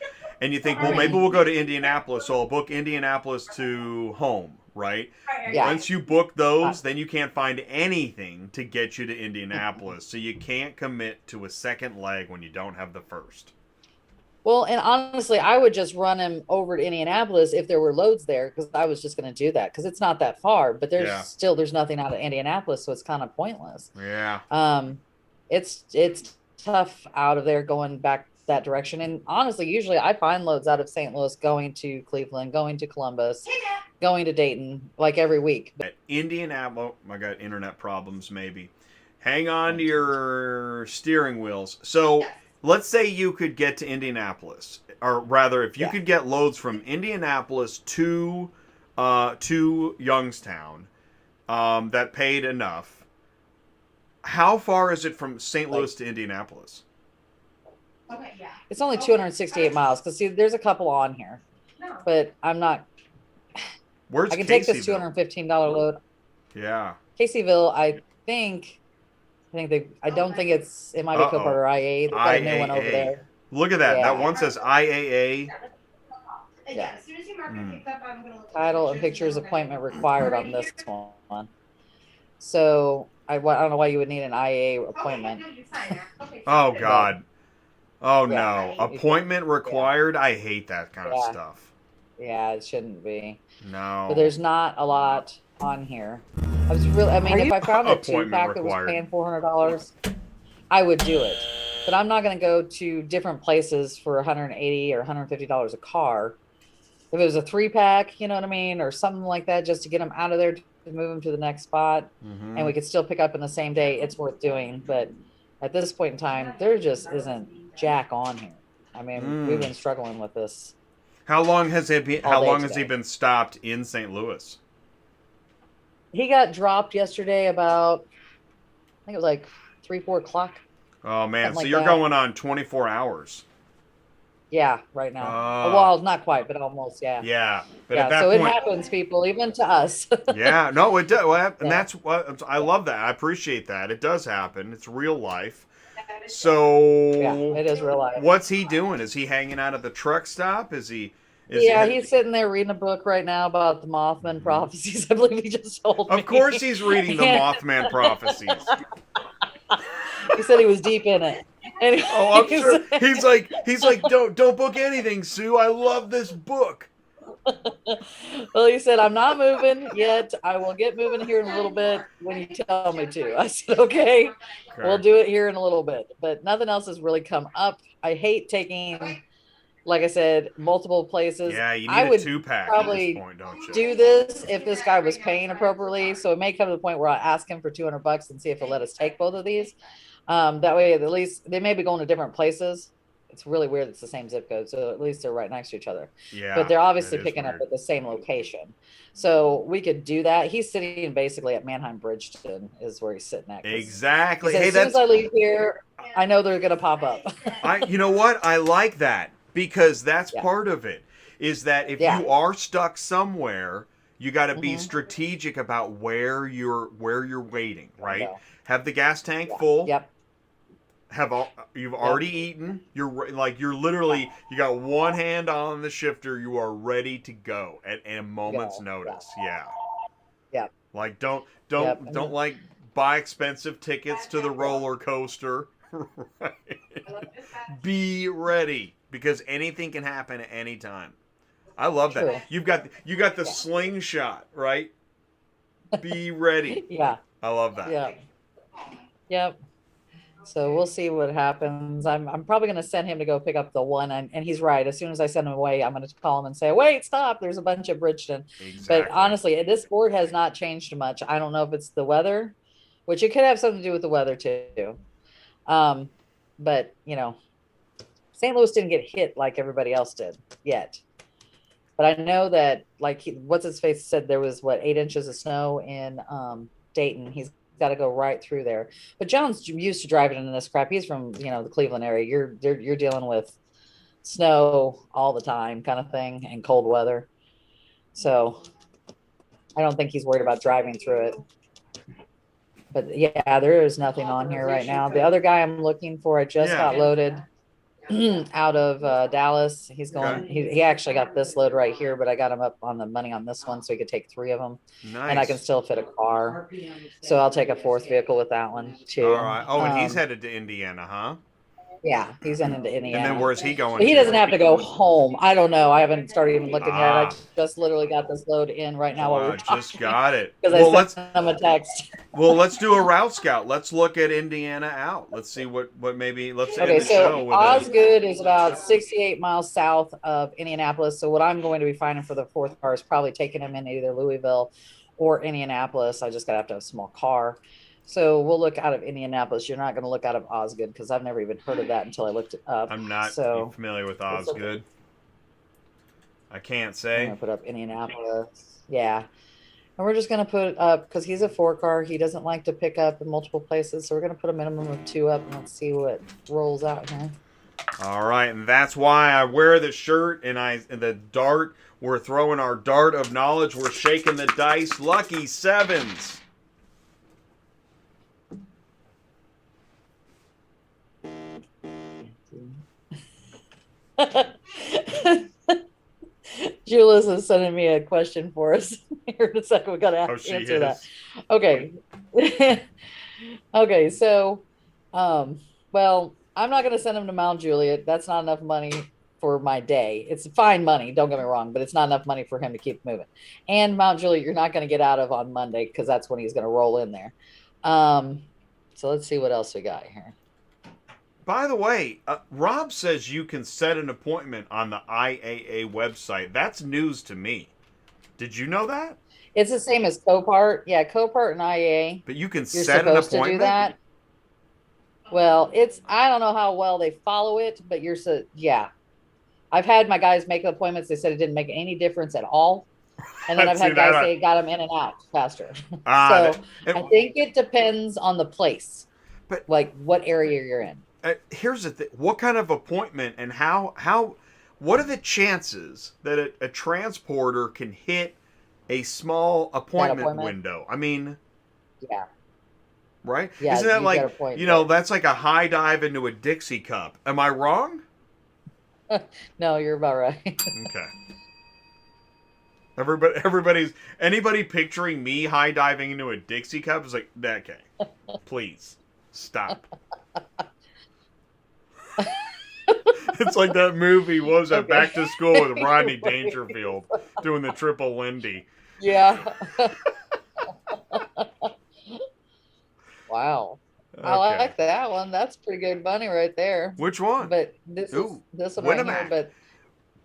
and you think, well, maybe we'll go to Indianapolis, so I'll book Indianapolis to home, right? Yeah. Once you book those, then you can't find anything to get you to Indianapolis, so you can't commit to a second leg when you don't have the first. Well, and honestly, I would just run him over to Indianapolis if there were loads there, because I was just going to do that because it's not that far, but there's nothing out of Indianapolis, so it's kind of pointless. Yeah. It's tough out of there going back that direction. And honestly, usually I find loads out of St. Louis going to Cleveland, going to Columbus, going to Dayton, like every week. At Indianapolis, I got internet problems maybe. Hang on to your steering wheels. So let's say you could get to Indianapolis, or rather, if you could get loads from Indianapolis to Youngstown that paid enough. How far is it from St. Louis to Indianapolis? Okay, yeah. It's only 268 miles. Because see, there's a couple on here, but I'm not. Where's I can Caseyville? take this $215 load. Yeah. Caseyville, I don't think it might be Copart or IA. They've got a new one over there. Look at that. Yeah. That one says IAA. Yeah. As soon as you mark it picked up, I'm gonna look. Title and pictures appointment required on this one. So I don't know why you would need an IA appointment. Oh God. Oh no. Appointment required? I hate that kind of stuff. Yeah, it shouldn't be. No. But there's not a lot on here. If I found a 2-pack that was paying $400, I would do it. But I'm not going to go to different places for $180 or $150 a car. If it was a 3-pack, you know what I mean, or something like that, just to get them out of there to move them to the next spot, and we could still pick up in the same day, it's worth doing. But at this point in time, there just isn't jack on here. I mean, we've been struggling with this. How long has he been stopped in St. Louis? He got dropped yesterday about, I think it was like 3-4 o'clock. Oh man, so you're going on 24 hours. Yeah, right now. Well, not quite, but almost. Yeah. Yeah, but at that point, it happens, people, even to us. Yeah, no, it does. Well, and that's what I love. That I appreciate that. It does happen. It's real life. So yeah, it is real life. What's he doing? Is he hanging out at the truck stop? Is he? He's sitting there reading a book right now about the Mothman prophecies. I believe he just told me. Of course, he's reading the Mothman prophecies. He said he was deep in it. And I'm sure. He's like, don't book anything, Sue. I love this book. Well, he said, I'm not moving yet. I will get moving here in a little bit when you tell me to. I said, okay. We'll do it here in a little bit. But nothing else has really come up. I hate taking, like I said, multiple places. Yeah, you need a 2-pack probably at this point, don't you? Do this if this guy was paying appropriately. So it may come to the point where I ask him for $200 and see if he'll let us take both of these. That way, at least they may be going to different places. It's really weird. It's the same zip code, so at least they're right next to each other. Yeah, but they're obviously picking up at the same location, so we could do that. He's sitting basically at Manheim Bridgeton, is where he's sitting at. Exactly. Hey, as soon as I leave here, I know they're gonna pop up. You know what? I like that because that's part of it. Is that if you are stuck somewhere, you got to be strategic about where you're waiting, right? Have the gas tank full. Yep. You've already eaten. You're literally, you got one hand on the shifter. You are ready to go at a moment's notice. Yeah. Yeah. Like don't like buy expensive tickets to the roller coaster. Right. Be ready because anything can happen at any time. I love that. True. You got the slingshot, right? Be ready. Yeah. I love that. Yeah. Yep. So we'll see what happens. I'm probably going to send him to go pick up the one. And he's right. As soon as I send him away, I'm going to call him and say, wait, stop. There's a bunch of Bridgeton. Exactly. But honestly, this board has not changed much. I don't know if it's the weather, which it could have something to do with the weather too. But, you know, St. Louis didn't get hit like everybody else did yet. But I know that, like, what's his face said there was, 8 inches of snow in Dayton. He's got to go right through there. But John's used to driving in this crap. He's from, the Cleveland area. You're dealing with snow all the time kind of thing and cold weather. So I don't think he's worried about driving through it. But yeah, there is nothing on here right now. The other guy I'm looking for, I just got loaded out of Dallas. He's going, he actually got this load right here, but I got him up on the money on this one so he could take 3 of them. Nice. And I can still fit a car. So I'll take a 4th vehicle with that one too. All right. Oh, and he's headed to Indiana, huh? Yeah, he's into Indiana. And then where's he going? But he doesn't have to go home. I don't know. I haven't started even looking yet. I just literally got this load in right now while we're talking. Just got it. Because I sent him a text. Well, let's do a route scout. Let's look at Indiana out. Let's see what maybe. Let's end the show with Osgood is about 68 miles south of Indianapolis. So what I'm going to be finding for the 4th car is probably taking him into either Louisville or Indianapolis. I just got to have a small car. So we'll look out of Indianapolis. You're not going to look out of Osgood because I've never even heard of that until I looked it up. I'm not familiar with Osgood. I can't say. I'm going to put up Indianapolis. Yeah. And we're just going to put up, because he's a 4 car. He doesn't like to pick up in multiple places. So we're going to put a minimum of 2 up and let's see what rolls out here. All right. And that's why I wear the shirt and the dart. We're throwing our dart of knowledge. We're shaking the dice. Lucky 7s. Julius is sending me a question for us here in a second. We got to answer that. Okay. Okay. So, well, I'm not going to send him to Mount Juliet. That's not enough money for my day. It's fine money. Don't get me wrong, but it's not enough money for him to keep moving. And Mount Juliet, you're not going to get out of on Monday because that's when he's going to roll in there. So let's see what else we got here. By the way, Rob says you can set an appointment on the IAA website. That's news to me. Did you know that? It's the same as Copart. Yeah, Copart and IAA. But you can set an appointment? You're supposed to do that. Well, I don't know how well they follow it, but yeah. I've had my guys make appointments. They said it didn't make any difference at all. And then I've had guys say it got them in and out faster. So I think it depends on the place, but like what area you're in. Here's the thing. What kind of appointment and what are the chances that a transporter can hit a small appointment window? I mean, yeah. Right? Yeah, isn't that like, that's like a high dive into a Dixie cup. Am I wrong? No, you're about right. Okay. Anybody picturing me high diving into a Dixie cup is like, okay, please stop. It's like that movie, what was that, Back to School with Rodney Dangerfield doing the triple Lindy. Yeah. Wow. Okay. I like that one. That's pretty good money right there. Which one? But this one right here, but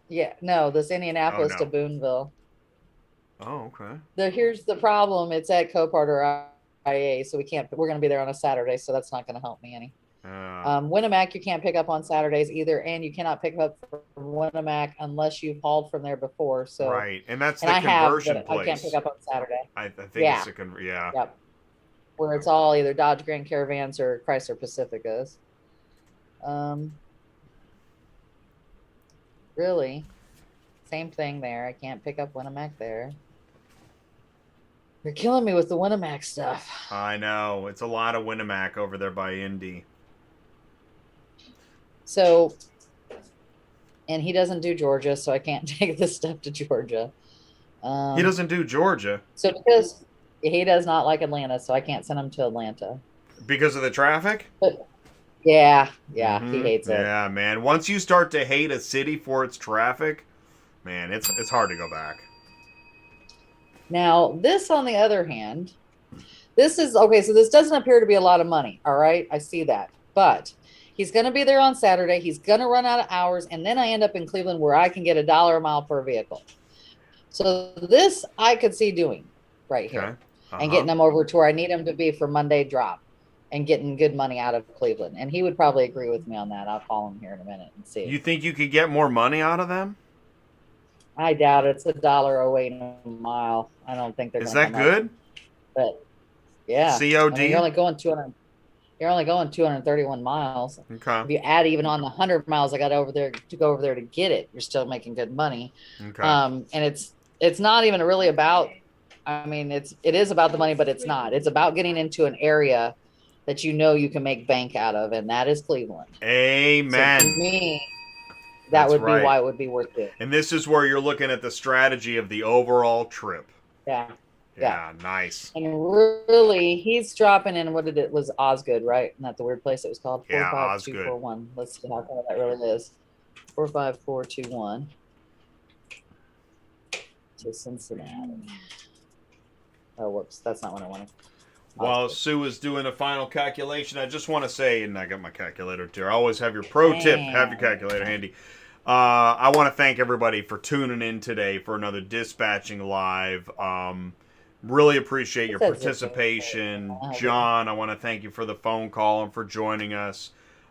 yeah, no, this Indianapolis to Boonville. Oh, okay. Here's the problem. It's at Copart or IA, so we're going to be there on a Saturday, so that's not going to help me any. Winnemac, you can't pick up on Saturdays either, and you cannot pick up from Winnemac unless you've hauled from there before. So right, and that's the conversion place. I can't pick up on Saturday. I think it's a conversion. Yep. Where it's all either Dodge Grand Caravans or Chrysler Pacificas. Really, same thing there. I can't pick up Winnemac there. You're killing me with the Winnemac stuff. I know. It's a lot of Winnemac over there by Indy. So, and he doesn't do Georgia, so I can't take this stuff to Georgia. He doesn't do Georgia? So because he does not like Atlanta, so I can't send him to Atlanta. Because of the traffic? But, yeah, he hates it. Yeah, man. Once you start to hate a city for its traffic, man, it's hard to go back. Now, this, on the other hand, this is, okay, so this doesn't appear to be a lot of money, all right? I see that. but he's going to be there on Saturday. He's going to run out of hours. And then I end up in Cleveland where I can get $1 a mile per vehicle. So this I could see doing right here and getting him over to where I need him to be for Monday drop and getting good money out of Cleveland. And he would probably agree with me on that. I'll call him here in a minute and see. You think you could get more money out of them? I doubt it. It's $1.08 a mile. I don't think they're going to. Is that good? But yeah. COD? I mean, you're only going 231 miles. Okay. If you add even on the 100 miles I got over there to go over there to get it, you're still making good money. Okay. And it's not even really about, I mean, it is about the money, but it's not. It's about getting into an area that you know you can make bank out of, and that is Cleveland. Amen. So to me, that would be why it would be worth it. And this is where you're looking at the strategy of the overall trip. Yeah. Yeah, nice. And really, he's dropping in, what was Osgood, right? Isn't that the weird place it was called? Yeah, 45241. Let's see how far that really is. 45421 to Cincinnati. Oh, whoops. That's not what I wanted. While Sue is doing a final calculation, I just want to say, and I got my calculator too. I always have your pro tip. Have your calculator handy. I want to thank everybody for tuning in today for another Dispatching Live. Really appreciate your participation. John, I want to thank you for the phone call and for joining us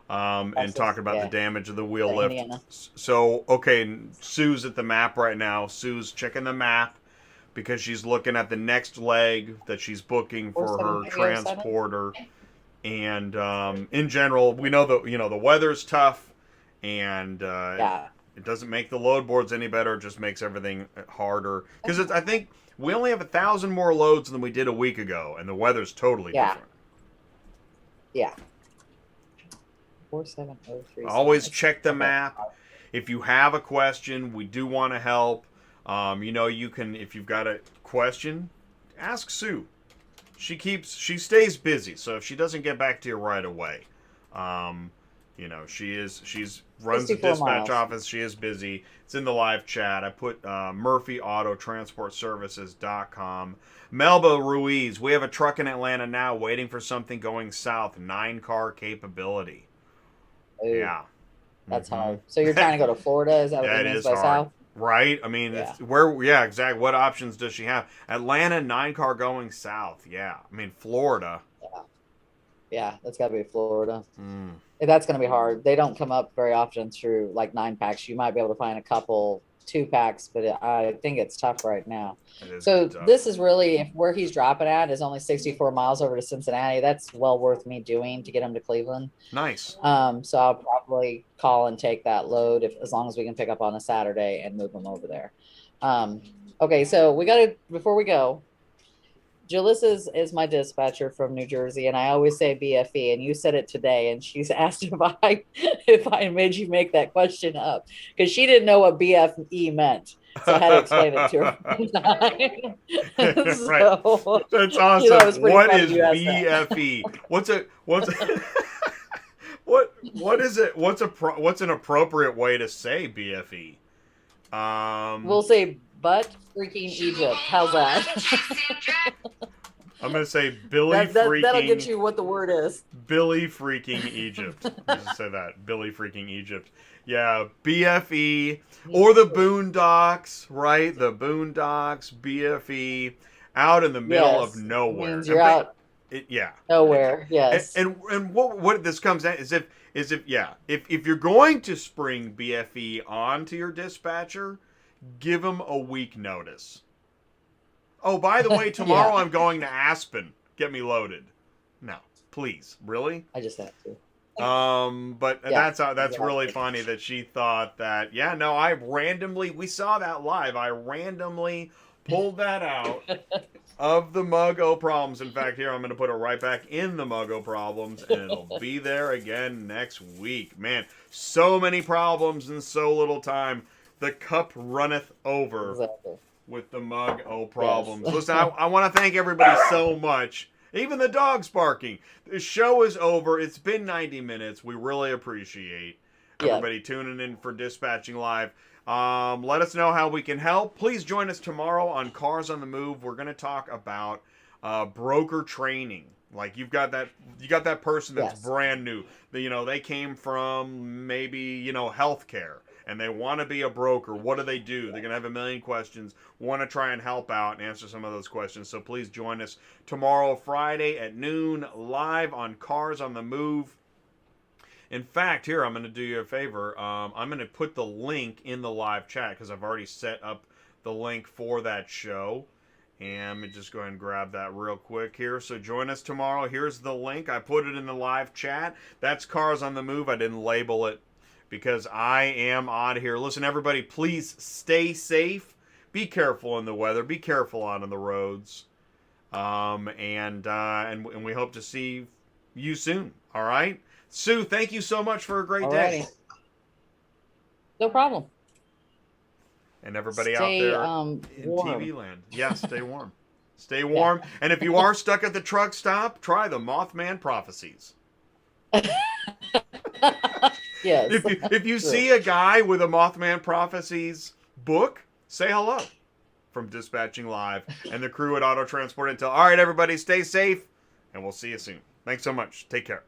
and talking about the damage of the wheel lift. So, okay, Sue's at the map right now. Sue's checking the map because she's looking at the next leg that she's booking for her transporter. And in general, we know that the weather's tough, and it doesn't make the load boards any better. It just makes everything harder. Because I think we only have 1,000 more loads than we did a week ago, and the weather's totally different. Yeah. 4703. Always check the map. If you have a question, we do want to help. You can, if you've got a question, ask Sue. She stays busy, so if she doesn't get back to you right away, she's runs the dispatch office. She is busy. It's in the live chat. I put MurphyAutoTransportServices.com. Melba Ruiz, we have a truck in Atlanta now waiting for something going south. 9-car capability. Ooh, yeah. That's hard. So you're trying to go to Florida? Is that what it means by south? Right? I mean, exactly. What options does she have? Atlanta, 9-car going south. Yeah. I mean, Florida. Yeah, that's got to be Florida. That's going to be hard. They don't come up very often through like 9-packs. You might be able to find a couple 2-packs, but I think it's tough right now. So this is really, if where he's dropping at is only 64 miles over to Cincinnati, that's well worth me doing to get him to Cleveland. Nice. So I'll probably call and take that load as long as we can pick up on a Saturday and move him over there. Okay, so we got to, before we go, Jalissa is my dispatcher from New Jersey, and I always say BFE, and you said it today, and she's asked if I made you make that question up, because she didn't know what BFE meant, so I had to explain it to her. So, that's awesome. What is BFE? What's what is it? What's an appropriate way to say BFE? We'll say butt freaking Egypt. How's that? I'm going to say Billy freaking... That'll get you what the word is. Billy freaking Egypt. Just say that. Billy freaking Egypt. Yeah, BFE. Or the Boondocks, right? The Boondocks, BFE. Out in the middle of nowhere. Means you're out. Nowhere, yes. And what this comes at is if you're going to spring BFE onto your dispatcher, give them a week notice. Oh, by the way, tomorrow I'm going to Aspen. Get me loaded. No, please, really? I just have to. But that's really funny that she thought that. Yeah, no, we saw that live. I randomly pulled that out of the Mug-O Problems. In fact, here I'm going to put it right back in the Mug-O Problems, and it'll be there again next week. Man, so many problems in so little time. The cup runneth over with the Mug-O Problems. Yes. Listen, I want to thank everybody so much. Even the dog's barking. The show is over. It's been 90 minutes. We really appreciate everybody tuning in for Dispatching Live. Let us know how we can help. Please join us tomorrow on Cars on the Move. We're going to talk about broker training. Like you got that person that's Yes. brand new. They came from maybe, healthcare and they want to be a broker. What do? They're going to have a million questions, want to try and help out and answer some of those questions. So please join us tomorrow, Friday at noon, live on Cars on the Move. In fact, here, I'm going to do you a favor. I'm going to put the link in the live chat because I've already set up the link for that show. And let me just go ahead and grab that real quick here. So join us tomorrow. Here's the link. I put it in the live chat. That's Cars on the Move. I didn't label it because I am out here. Listen, everybody, please stay safe. Be careful in the weather. Be careful out on the roads. And we hope to see you soon. All right? Sue, thank you so much for a great day. No problem. And everybody stay, out there in warm. TV land. Yeah, stay warm. Stay warm. Yeah. And if you are stuck at the truck stop, try the Mothman Prophecies. Yes. If you see a guy with a Mothman Prophecies book, say hello from Dispatching Live and the crew at Auto Transport Intel. All right, everybody, stay safe, and we'll see you soon. Thanks so much. Take care.